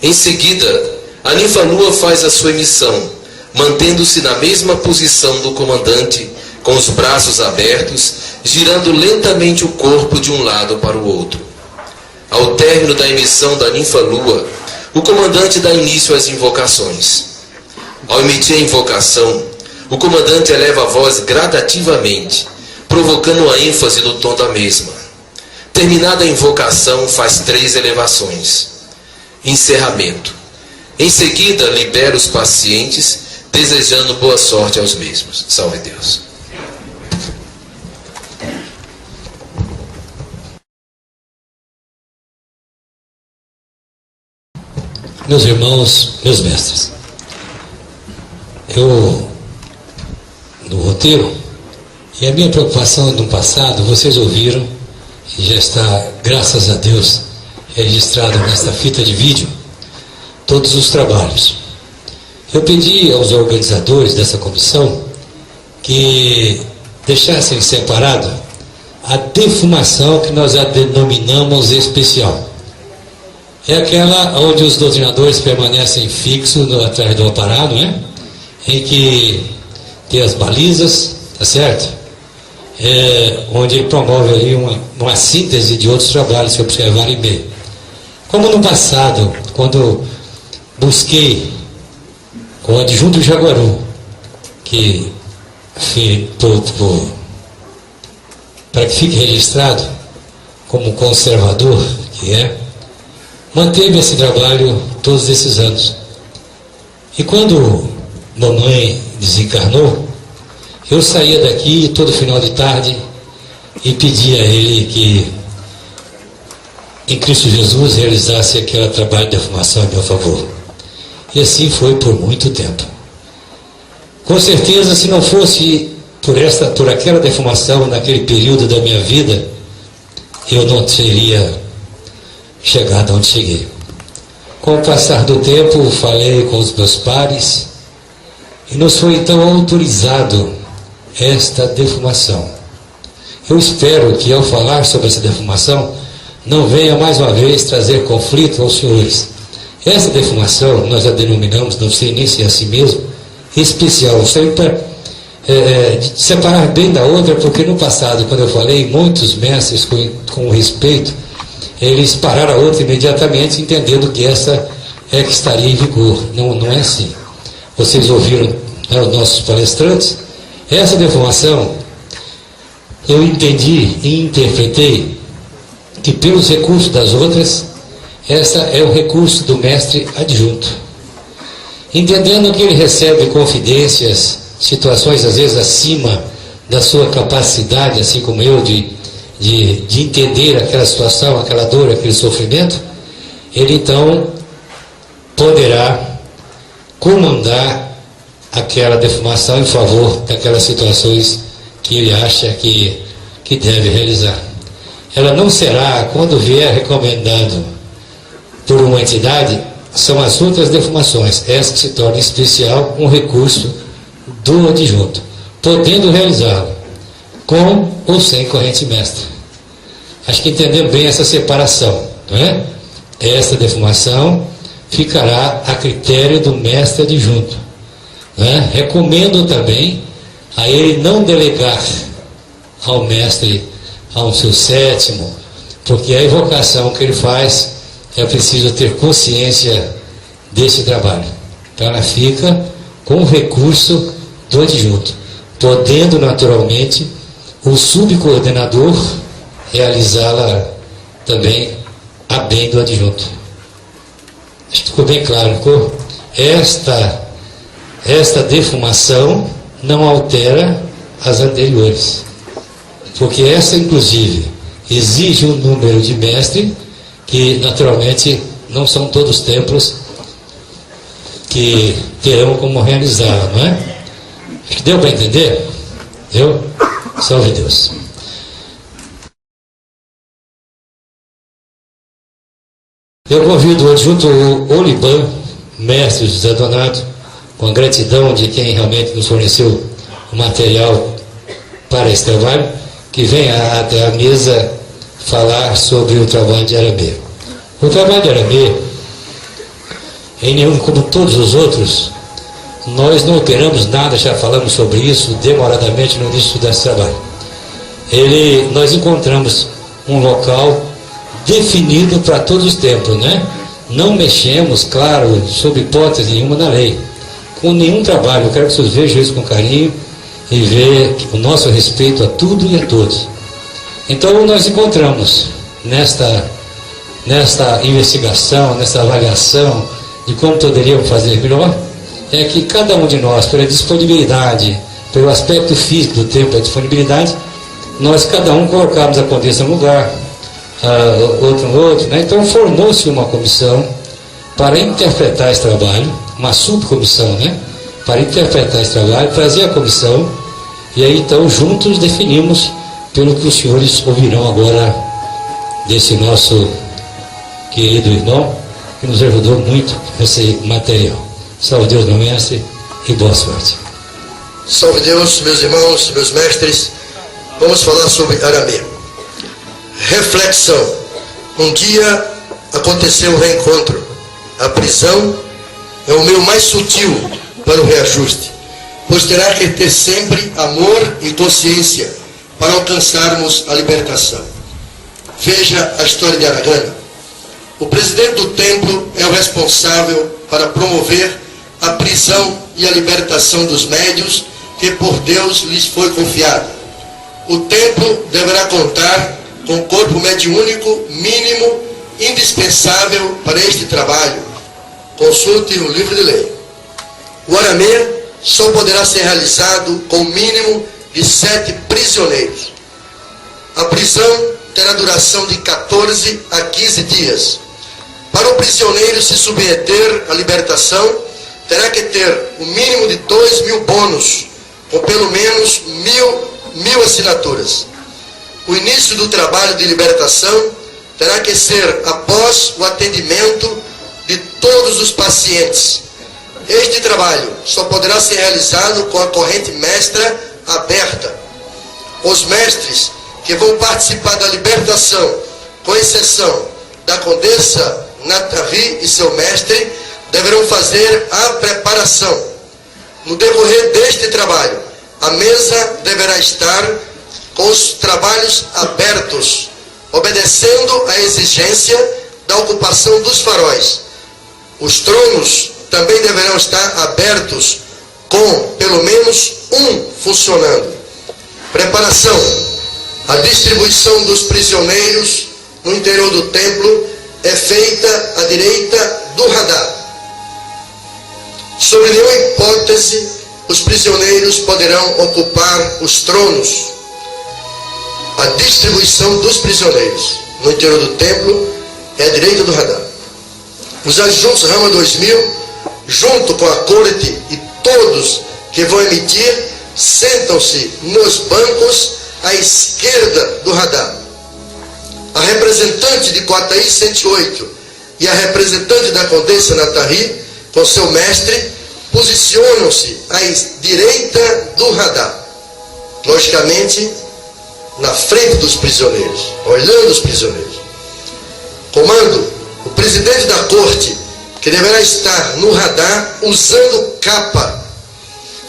Em seguida, a ninfa lua faz a sua emissão, mantendo-se na mesma posição do comandante, com os braços abertos, girando lentamente o corpo de um lado para o outro. Ao término da emissão da ninfa lua, o comandante dá início às invocações. Ao emitir a invocação, o comandante eleva a voz gradativamente, provocando a ênfase no tom da mesma. Terminada a invocação, faz 3 elevações. Encerramento. Em seguida, libera os pacientes, desejando boa sorte aos mesmos. Salve Deus. Meus irmãos, meus mestres, no roteiro, e a minha preocupação no passado, vocês ouviram, e já está, graças a Deus, registrado nesta fita de vídeo, todos os trabalhos. Eu pedi aos organizadores dessa comissão que deixassem separado a defumação que nós a denominamos especial. É aquela onde os doutrinadores permanecem fixos atrás do aparar, não é? Em que tem as balizas, tá certo? Onde ele promove aí uma síntese de outros trabalhos que observaram em bem. Como no passado, quando busquei com o adjunto Jaguaru, que para que fique registrado como conservador que é, manteve esse trabalho todos esses anos. E quando mamãe desencarnou, eu saía daqui todo final de tarde e pedia a ele que em Cristo Jesus realizasse aquele trabalho de defumação a meu favor. E assim foi por muito tempo. Com certeza, se não fosse por aquela defumação naquele período da minha vida, eu não teria chegado onde cheguei. Com o passar do tempo, falei com os meus pares e nos foi então autorizado esta defumação. Eu espero que, ao falar sobre essa defumação, não venha mais uma vez trazer conflito aos senhores. Essa defumação nós a denominamos, não sei nem se é assim mesmo, especial, sempre para separar bem da outra, porque no passado, quando eu falei, muitos mestres com respeito, eles pararam a outra imediatamente, entendendo que essa é que estaria em vigor. Não é assim. Vocês ouviram, né, os nossos palestrantes? Essa defumação, eu entendi e interpretei que pelos recursos das outras, essa é o recurso do mestre adjunto. Entendendo que ele recebe confidências, situações às vezes acima da sua capacidade, assim como eu, de entender aquela situação, aquela dor, aquele sofrimento, ele então poderá comandar aquela defumação em favor daquelas situações que ele acha que deve realizar. Ela não será, quando vier recomendado por uma entidade, são as outras defumações, essa que se torna especial um recurso do adjunto, podendo realizá-lo com ou sem corrente mestra. Acho que entendemos bem essa separação, não é? Esta defumação ficará a critério do mestre adjunto, não é? Recomendo também a ele não delegar ao mestre, ao seu sétimo, porque a evocação que ele faz é preciso ter consciência desse trabalho. Então ela fica com o recurso do adjunto, podendo naturalmente o subcoordenador realizá-la também a bem do adjunto. Acho que ficou bem claro, ficou? Esta defumação não altera as anteriores, porque essa inclusive exige um número de mestre que naturalmente não são todos os templos que terão como realizá-la, não é? Acho que deu para entender? Deu? Salve Deus. Eu convido o adjunto Oliban, mestre José Donato, com a gratidão de quem realmente nos forneceu o material para esse trabalho, que venha até a mesa falar sobre o trabalho de Aramê. O trabalho de Aramê, em nenhum, como todos os outros, nós não operamos nada, já falamos sobre isso demoradamente no início desse trabalho. Nós encontramos um local definido para todos os tempos, né? Não mexemos, claro, sob hipótese nenhuma na lei, com nenhum trabalho. Eu quero que vocês vejam isso com carinho e vejam o nosso respeito a tudo e a todos. Então nós encontramos nesta investigação, nesta avaliação de como poderíamos fazer melhor, é que cada um de nós, pela disponibilidade, pelo aspecto físico do tempo, a disponibilidade, nós cada um colocamos a condessa no lugar, outro no outro, né? Então formou-se uma comissão para interpretar esse trabalho, uma subcomissão, né? Para interpretar esse trabalho, trazer a comissão, e aí então juntos definimos pelo que os senhores ouvirão agora desse nosso querido irmão, que nos ajudou muito nesse material. Salve Deus, meu mestre, e boa sorte. Salve Deus, meus irmãos, meus mestres. Vamos falar sobre Aramê. Reflexão. Um dia aconteceu o reencontro. A prisão é o meio mais sutil para o reajuste, pois terá que ter sempre amor e consciência para alcançarmos a libertação. Veja a história de Aragana. O presidente do templo é o responsável para promover a prisão e a libertação dos médiuns que por Deus lhes foi confiada. O templo deverá contar com corpo mediúnico mínimo indispensável para este trabalho. Consulte o livro de lei. O Aramê só poderá ser realizado com o mínimo de 7 prisioneiros. A prisão terá duração de 14 a 15 dias. Para o prisioneiro se submeter à libertação, terá que ter o mínimo de 2.000 bônus, com pelo menos 1.000 assinaturas. O início do trabalho de libertação terá que ser após o atendimento de todos os pacientes. Este trabalho só poderá ser realizado com a corrente mestra aberta. Os mestres que vão participar da libertação, com exceção da Condessa Nathalie e seu mestre, deverão fazer a preparação. No decorrer deste trabalho, a mesa deverá estar com os trabalhos abertos, obedecendo à exigência da ocupação dos faróis. Os tronos também deverão estar abertos, com pelo menos um funcionando. Preparação. A distribuição dos prisioneiros no interior do templo é feita à direita do radar. Sob nenhuma hipótese, os prisioneiros poderão ocupar os tronos. A distribuição dos prisioneiros no interior do templo é à direita do radar. Os adjuntos Rama 2000, junto com a corte e todos que vão emitir, sentam-se nos bancos à esquerda do radar. A representante de Coataí 108 e a representante da Condessa Nathalie, com seu mestre, posicionam-se à direita do radar. Logicamente, na frente dos prisioneiros, olhando os prisioneiros. Comando, o presidente da corte, que deverá estar no radar usando capa,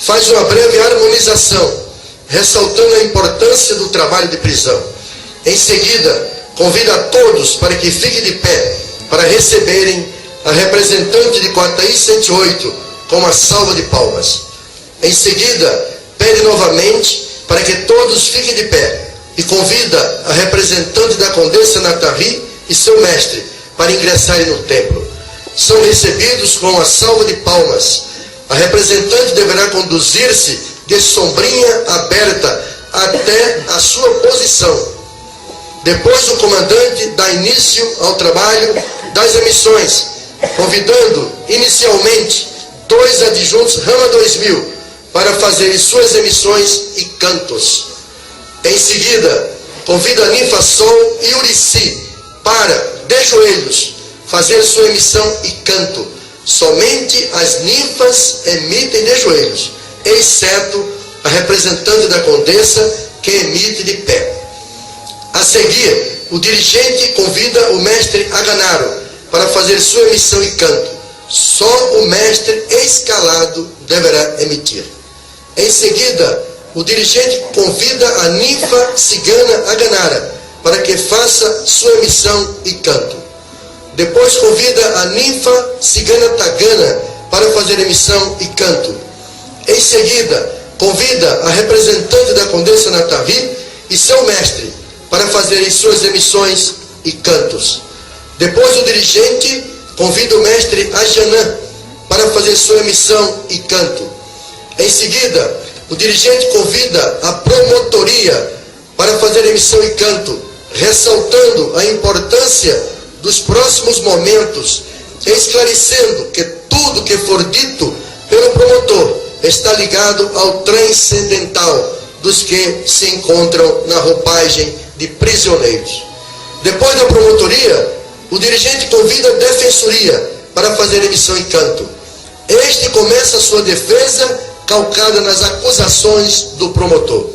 faz uma breve harmonização, ressaltando a importância do trabalho de prisão. Em seguida, convida a todos para que fiquem de pé para receberem a representante de Coataí 108 com uma salva de palmas. Em seguida, pede novamente para que todos fiquem de pé e convida a representante da Condessa Nathalie e seu mestre para ingressarem no templo. São recebidos com uma salva de palmas. A representante deverá conduzir-se de sombrinha aberta até a sua posição. Depois o comandante dá início ao trabalho das emissões, convidando inicialmente 2 adjuntos Rama 2000 para fazerem suas emissões e cantos. Em seguida, convida a ninfa Sol e Urici para, de joelhos, fazer sua emissão e canto. Somente as ninfas emitem de joelhos, exceto a representante da Condessa, que emite de pé. A seguir, o dirigente convida o mestre Aganaro para fazer sua emissão e canto. Só o mestre escalado deverá emitir. Em seguida, o dirigente convida a ninfa cigana Aganara para que faça sua emissão e canto. Depois convida a ninfa cigana Tagana para fazer emissão e canto. Em seguida, convida a representante da Condessa Nathalie e seu mestre para fazerem suas emissões e cantos. Depois o dirigente convida o mestre Ajanã para fazer sua emissão e canto. Em seguida, o dirigente convida a promotoria para fazer emissão e canto, ressaltando a importância dos próximos momentos, esclarecendo que tudo que for dito pelo promotor está ligado ao transcendental dos que se encontram na roupagem de prisioneiros. Depois da promotoria, o dirigente convida a defensoria para fazer emissão e canto. Este começa a sua defesa calcada nas acusações do promotor.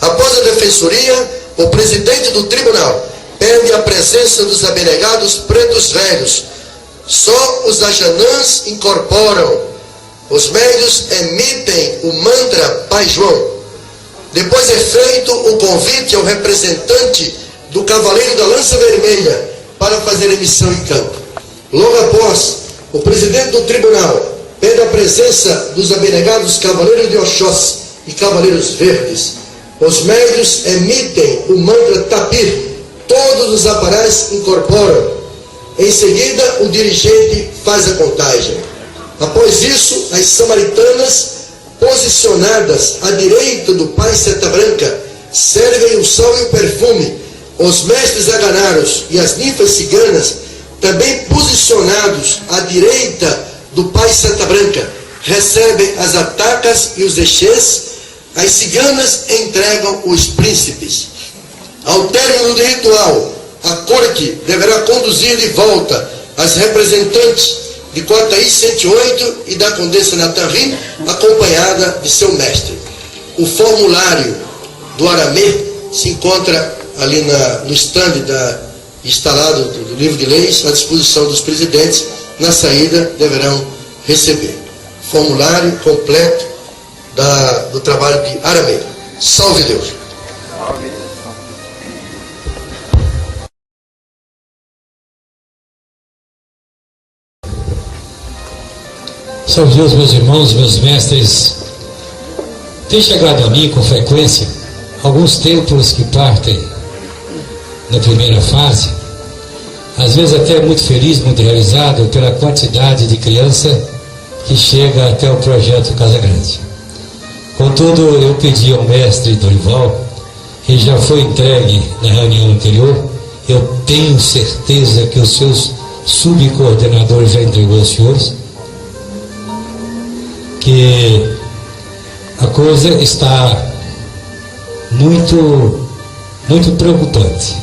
Após a defensoria, o presidente do tribunal pede a presença dos abnegados pretos velhos. Só os ajanãs incorporam. Os médios emitem o mantra Pai João. Depois é feito o convite ao representante do Cavaleiro da Lança Vermelha para fazer emissão e canto. Logo após, o presidente do tribunal pede a presença dos abnegados Cavaleiros de Oxóssi e Cavaleiros Verdes. Os médios emitem o mantra Tapir. Todos os aparás incorporam. Em seguida, o dirigente faz a contagem. Após isso, as samaritanas, posicionadas à direita do Pai Seta Branca, servem o sal e o perfume. Os mestres aganaros e as ninfas ciganas, também posicionados à direita do Pai Seta Branca, recebem as atacas e os exês. As ciganas entregam os príncipes. Ao término do ritual, a corte deverá conduzir de volta as representantes de Coataí 108 e da Condessa Nathalie, acompanhada de seu mestre. O formulário do Aramê se encontra ali no stand instalado do livro de leis, à disposição dos presidentes. Na saída deverão receber. Formulário completo do trabalho de Aramê. Salve Deus! Salve Deus, meus irmãos, meus mestres. Tem chegado a mim com frequência alguns templos que partem na primeira fase, às vezes até muito feliz, muito realizado pela quantidade de criança que chega até o projeto Casa Grande. Contudo, eu pedi ao mestre Dorival, e já foi entregue na reunião anterior, eu tenho certeza que os seus subcoordenadores já entregou aos senhores, que a coisa está muito preocupante.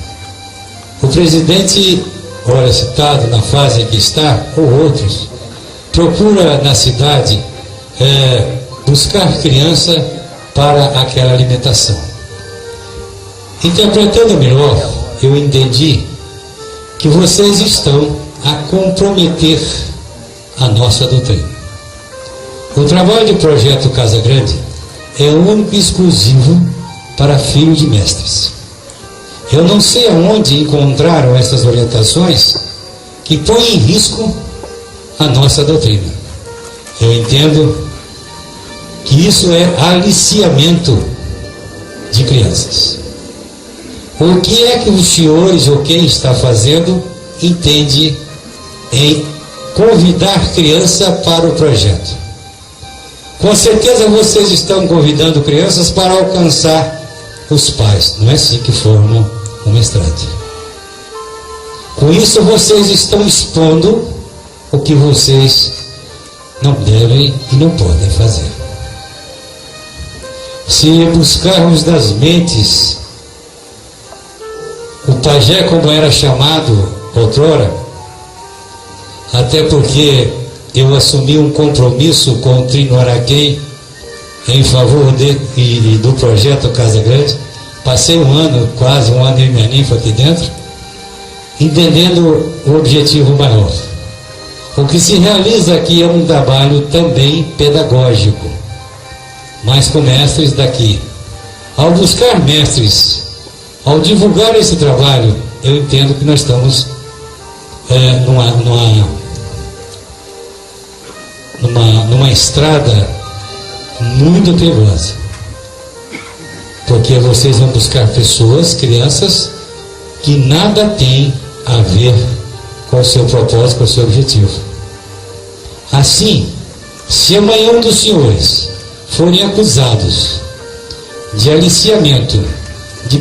O presidente, ora citado na fase que está, ou outros, procura na cidade buscar criança para aquela alimentação. Interpretando melhor, eu entendi que vocês estão a comprometer a nossa doutrina. O trabalho do projeto Casa Grande é único e exclusivo para filhos de mestres. Eu não sei aonde encontraram essas orientações que põem em risco a nossa doutrina. Eu entendo que isso é aliciamento de crianças. O que é que os senhores ou quem está fazendo entende em convidar criança para o projeto? Com certeza vocês estão convidando crianças para alcançar os pais. Não é assim que formam o mestrado. Com isso vocês estão expondo o que vocês não devem e não podem fazer. Se buscarmos nas mentes o pajé, como era chamado outrora, até porque eu assumi um compromisso com o Trino Araquém em favor do projeto Casa Grande. Passei quase um ano e minha ninfa aqui dentro, entendendo o objetivo maior. O que se realiza aqui é um trabalho também pedagógico, mas com mestres daqui. Ao buscar mestres, ao divulgar esse trabalho, eu entendo que nós estamos numa estrada muito perigosa, porque vocês vão buscar pessoas, crianças, que nada tem a ver com o seu propósito, com o seu objetivo. Assim, se amanhã um dos senhores forem acusados de aliciamento, de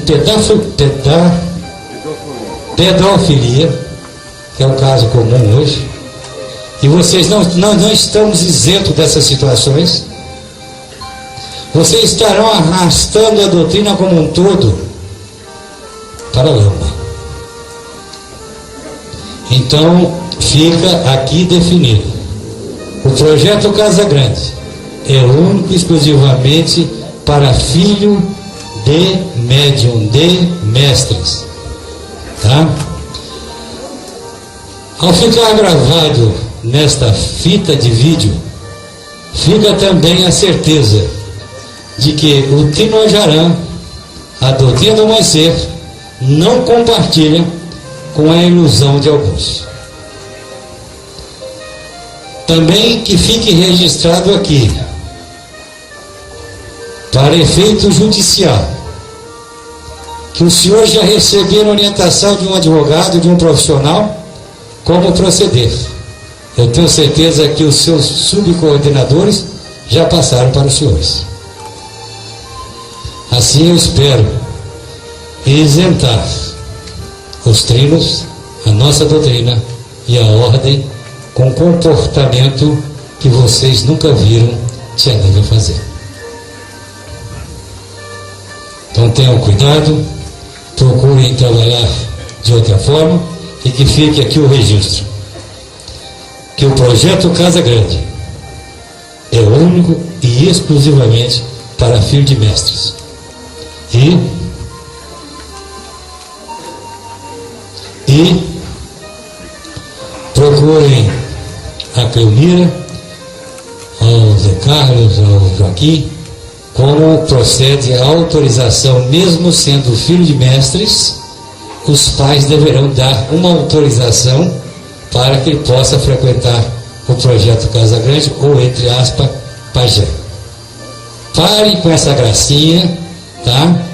pedofilia, que é um caso comum hoje, e vocês não estamos isentos dessas situações, vocês estarão arrastando a doutrina como um todo para a lama. Então, fica aqui definido: o projeto Casa Grande é único e exclusivamente para filho de médium, de mestres, tá? Ao ficar gravado nesta fita de vídeo, fica também a certeza de que o Tinojarã, a doutrina do Mãe Ser, não compartilha com a ilusão de alguns. Também que fique registrado aqui, para efeito judicial, que os senhores já receberam orientação de um advogado, de um profissional, como proceder. Eu tenho certeza que os seus subcoordenadores já passaram para os senhores. Assim eu espero isentar os trinos, a nossa doutrina e a ordem com comportamento que vocês nunca viram Tia Nívia fazer. Então tenham cuidado, procurem trabalhar de outra forma, e que fique aqui o registro que o projeto Casa Grande é único e exclusivamente para filho de mestres. E procurem a Cleomira, ao Zé Carlos, ao Joaquim, como procede a autorização. Mesmo sendo filho de mestres, os pais deverão dar uma autorização para que ele possa frequentar o projeto Casa Grande, ou, entre aspas, pajé. Parem com essa gracinha, tá?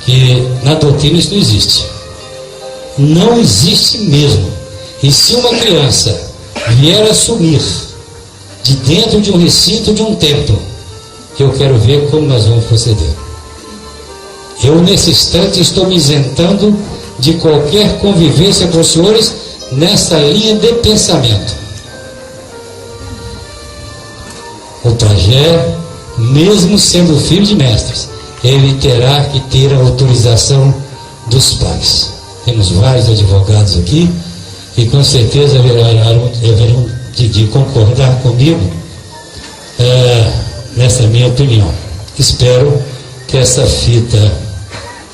Que na doutrina isso não existe. Não existe mesmo. E se uma criança vier assumir de dentro de um recinto de um templo, eu quero ver como nós vamos proceder. Eu, nesse instante, estou me isentando de qualquer convivência com os senhores nessa linha de pensamento. O pajé, mesmo sendo filho de mestres, ele terá que ter a autorização dos pais. Temos vários advogados aqui e com certeza haverão de concordar comigo nessa minha opinião. Espero que essa fita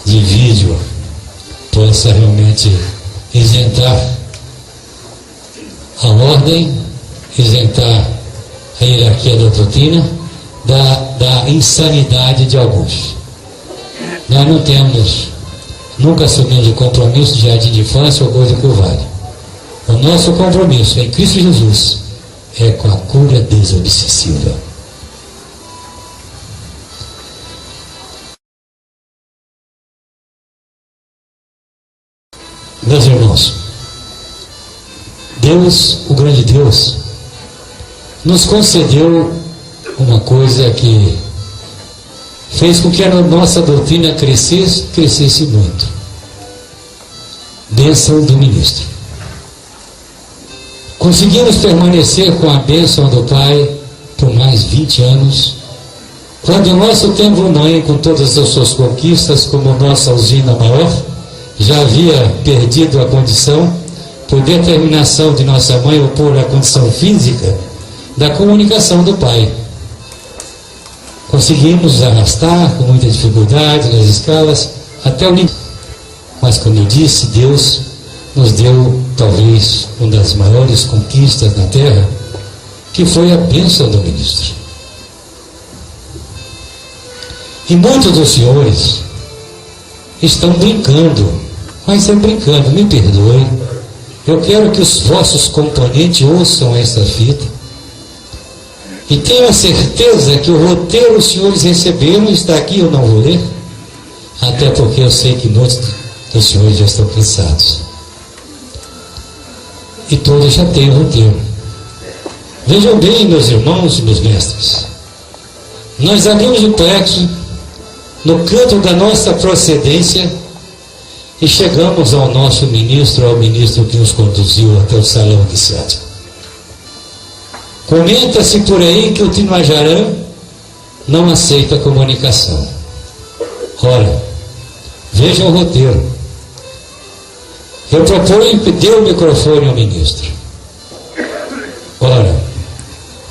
de vídeo possa realmente isentar a ordem, isentar a hierarquia da doutrina da insanidade de alguns. Nós não temos, nunca assumimos o compromisso de jardim de infância ou coisa que o vale. O nosso compromisso em Cristo Jesus é com a cura desobsessiva. Meus irmãos, Deus, o grande Deus, nos concedeu uma coisa que fez com que a nossa doutrina crescesse muito. Bênção do ministro. Conseguimos permanecer com a bênção do Pai por mais 20 anos, quando o nosso templo-mãe, com todas as suas conquistas, como nossa usina maior, já havia perdido a condição, por determinação de nossa mãe, ou por a condição física, da comunicação do Pai. Conseguimos arrastar com muita dificuldade nas escalas até o limite. Mas, como eu disse, Deus nos deu talvez uma das maiores conquistas na terra, que foi a bênção do ministro. E muitos dos senhores estão brincando, mas é brincando, me perdoe. Eu quero que os vossos componentes ouçam essa fita e tenho a certeza que o roteiro os senhores receberam, está aqui, eu não vou ler, até porque eu sei que muitos dos senhores já estão cansados. E todos já têm o roteiro. Vejam bem, meus irmãos e meus mestres, nós abrimos o plexo no canto da nossa procedência e chegamos ao nosso ministro, ao ministro que nos conduziu até o salão iniciático. Comenta-se por aí que o Tinajarã não aceita comunicação. Ora, vejam o roteiro. Eu proponho que dê o microfone ao ministro. Ora,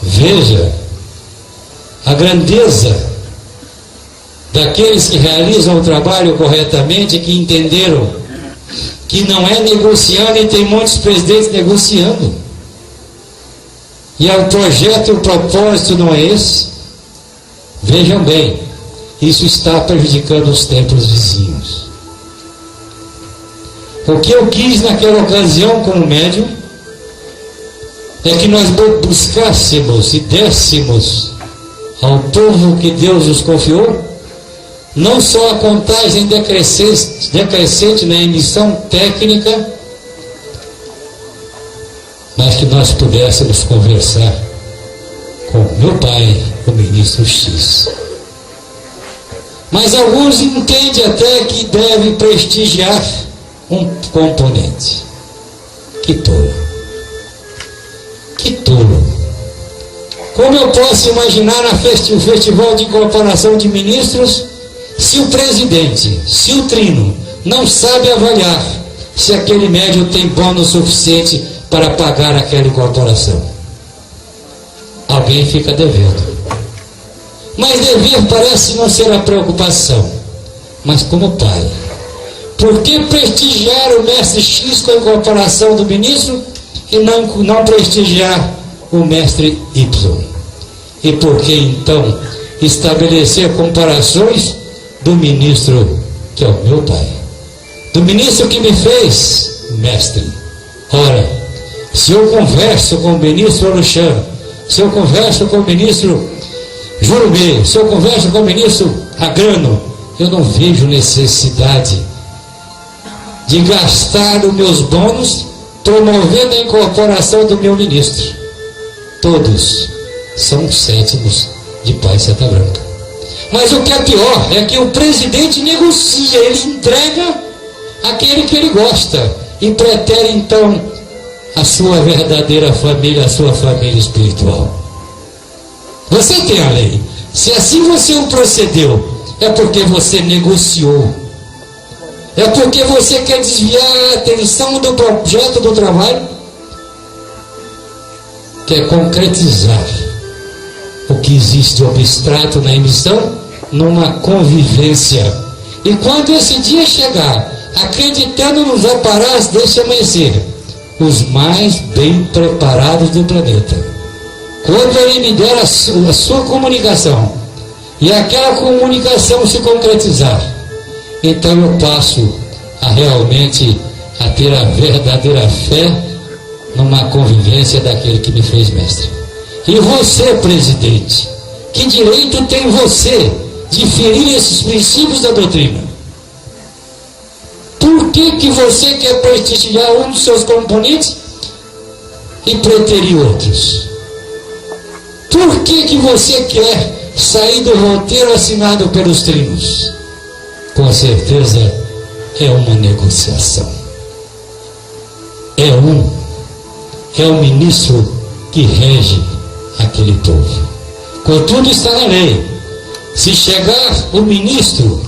veja a grandeza daqueles que realizam o trabalho corretamente, que entenderam que não é negociando, e tem muitos presidentes negociando. E o projeto e o propósito não é esse. Vejam bem, isso está prejudicando os templos vizinhos. O que eu quis naquela ocasião como médium é que nós buscássemos e dessemos ao povo que Deus nos confiou não só a contagem decrescente na emissão técnica, mas que nós pudéssemos conversar com meu pai, o ministro X. Mas alguns entendem até que devem prestigiar um componente. Que tolo. Que tolo. Como eu posso imaginar o festival de incorporação de ministros, se o presidente, se o trino, não sabe avaliar se aquele médium tem bônus suficiente para pagar aquela incorporação? Alguém fica devendo. Mas dever parece não ser a preocupação, mas como pai. Por que prestigiar o mestre X com a incorporação do ministro e não prestigiar o mestre Y? E por que então estabelecer comparações do ministro que é o meu pai, do ministro que me fez mestre? Ora, se eu converso com o ministro Alexandre, se eu converso com o ministro Jurubê, se eu converso com o ministro Agrano, eu não vejo necessidade de gastar os meus bônus promovendo a incorporação do meu ministro. Todos são sétimos de Pai Seta Branca. Mas o que é pior é que o presidente negocia, ele entrega aquele que ele gosta e pretere então a sua verdadeira família, a sua família espiritual. Você tem a lei. Se assim você o procedeu, é porque você negociou. É porque você quer desviar a atenção do projeto do trabalho, quer concretizar o que existe de abstrato na emissão numa convivência. E quando esse dia chegar, acreditando nos aparás deste amanhecer, os mais bem preparados do planeta, quando ele me der a sua comunicação e aquela comunicação se concretizar, então eu passo a realmente a ter a verdadeira fé numa convivência daquele que me fez mestre. E você, presidente, que direito tem você de ferir esses princípios da doutrina? Por que você quer prestigiar um dos seus componentes e preterir outros? Por que você quer sair do roteiro assinado pelos trinos? Com certeza é uma negociação. É o ministro que rege aquele povo. Contudo, está na lei. Se chegar o ministro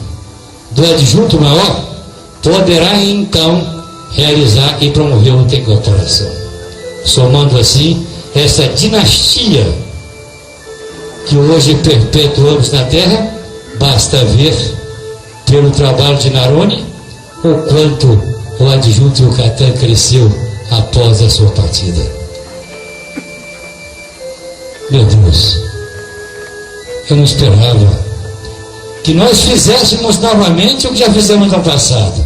do adjunto maior, poderá então realizar e promover outra incorporação, somando assim essa dinastia que hoje perpetuamos na terra. Basta ver pelo trabalho de Narone o quanto o adjunto Yucatán cresceu após a sua partida. Meu Deus, eu não esperava que nós fizéssemos novamente o que já fizemos no passado.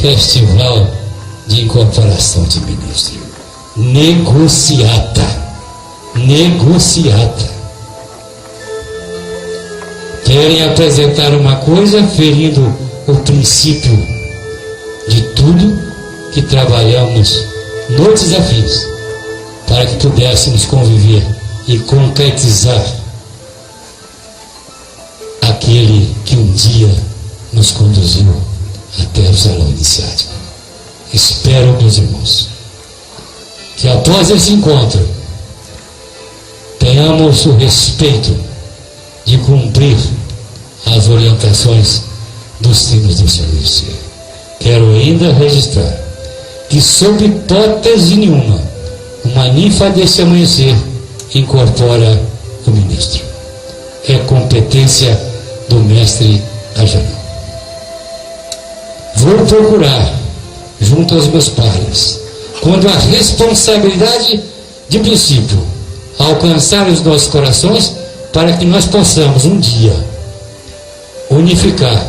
Festival de incorporação de ministro. Negociata. Querem apresentar uma coisa ferindo o princípio de tudo que trabalhamos nos desafios para que pudéssemos conviver e concretizar aquele que um dia nos conduziu até o salão iniciático. Espero, meus irmãos, que após esse encontro tenhamos o respeito de cumprir as orientações dos trinos do serviço. Quero ainda registrar que, sob hipótese nenhuma, uma ninfa desse amanhecer incorpora o ministro. É competência do mestre Ajanão. Vou procurar, junto aos meus pares, quando a responsabilidade de princípio alcançar os nossos corações, para que nós possamos um dia unificar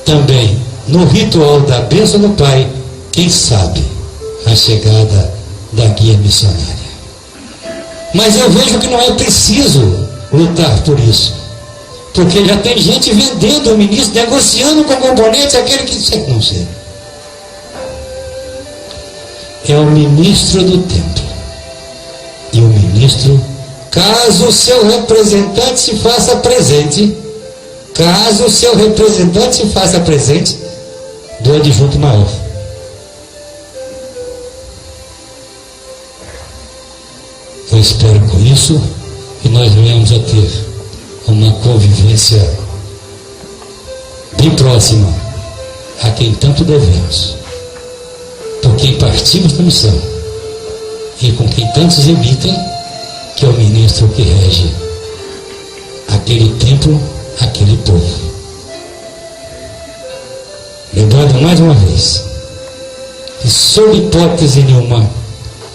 também no ritual da bênção do Pai, quem sabe, a chegada da guia missionária. Mas eu vejo que não é preciso lutar por isso, porque já tem gente vendendo o ministro, negociando com o componente aquele que não sei. É o ministro do templo. E o ministro, caso o seu representante se faça presente, do adjunto maior. Eu espero com isso que nós venhamos a ter uma convivência bem próxima a quem tanto devemos, por quem partimos da missão e com quem tantos emitem, que é o ministro que rege aquele templo, aquele povo. Lembrando mais uma vez que, sob hipótese nenhuma,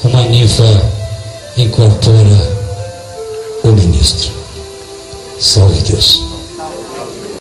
uma ninfa incorpora o ministro. Salve Deus.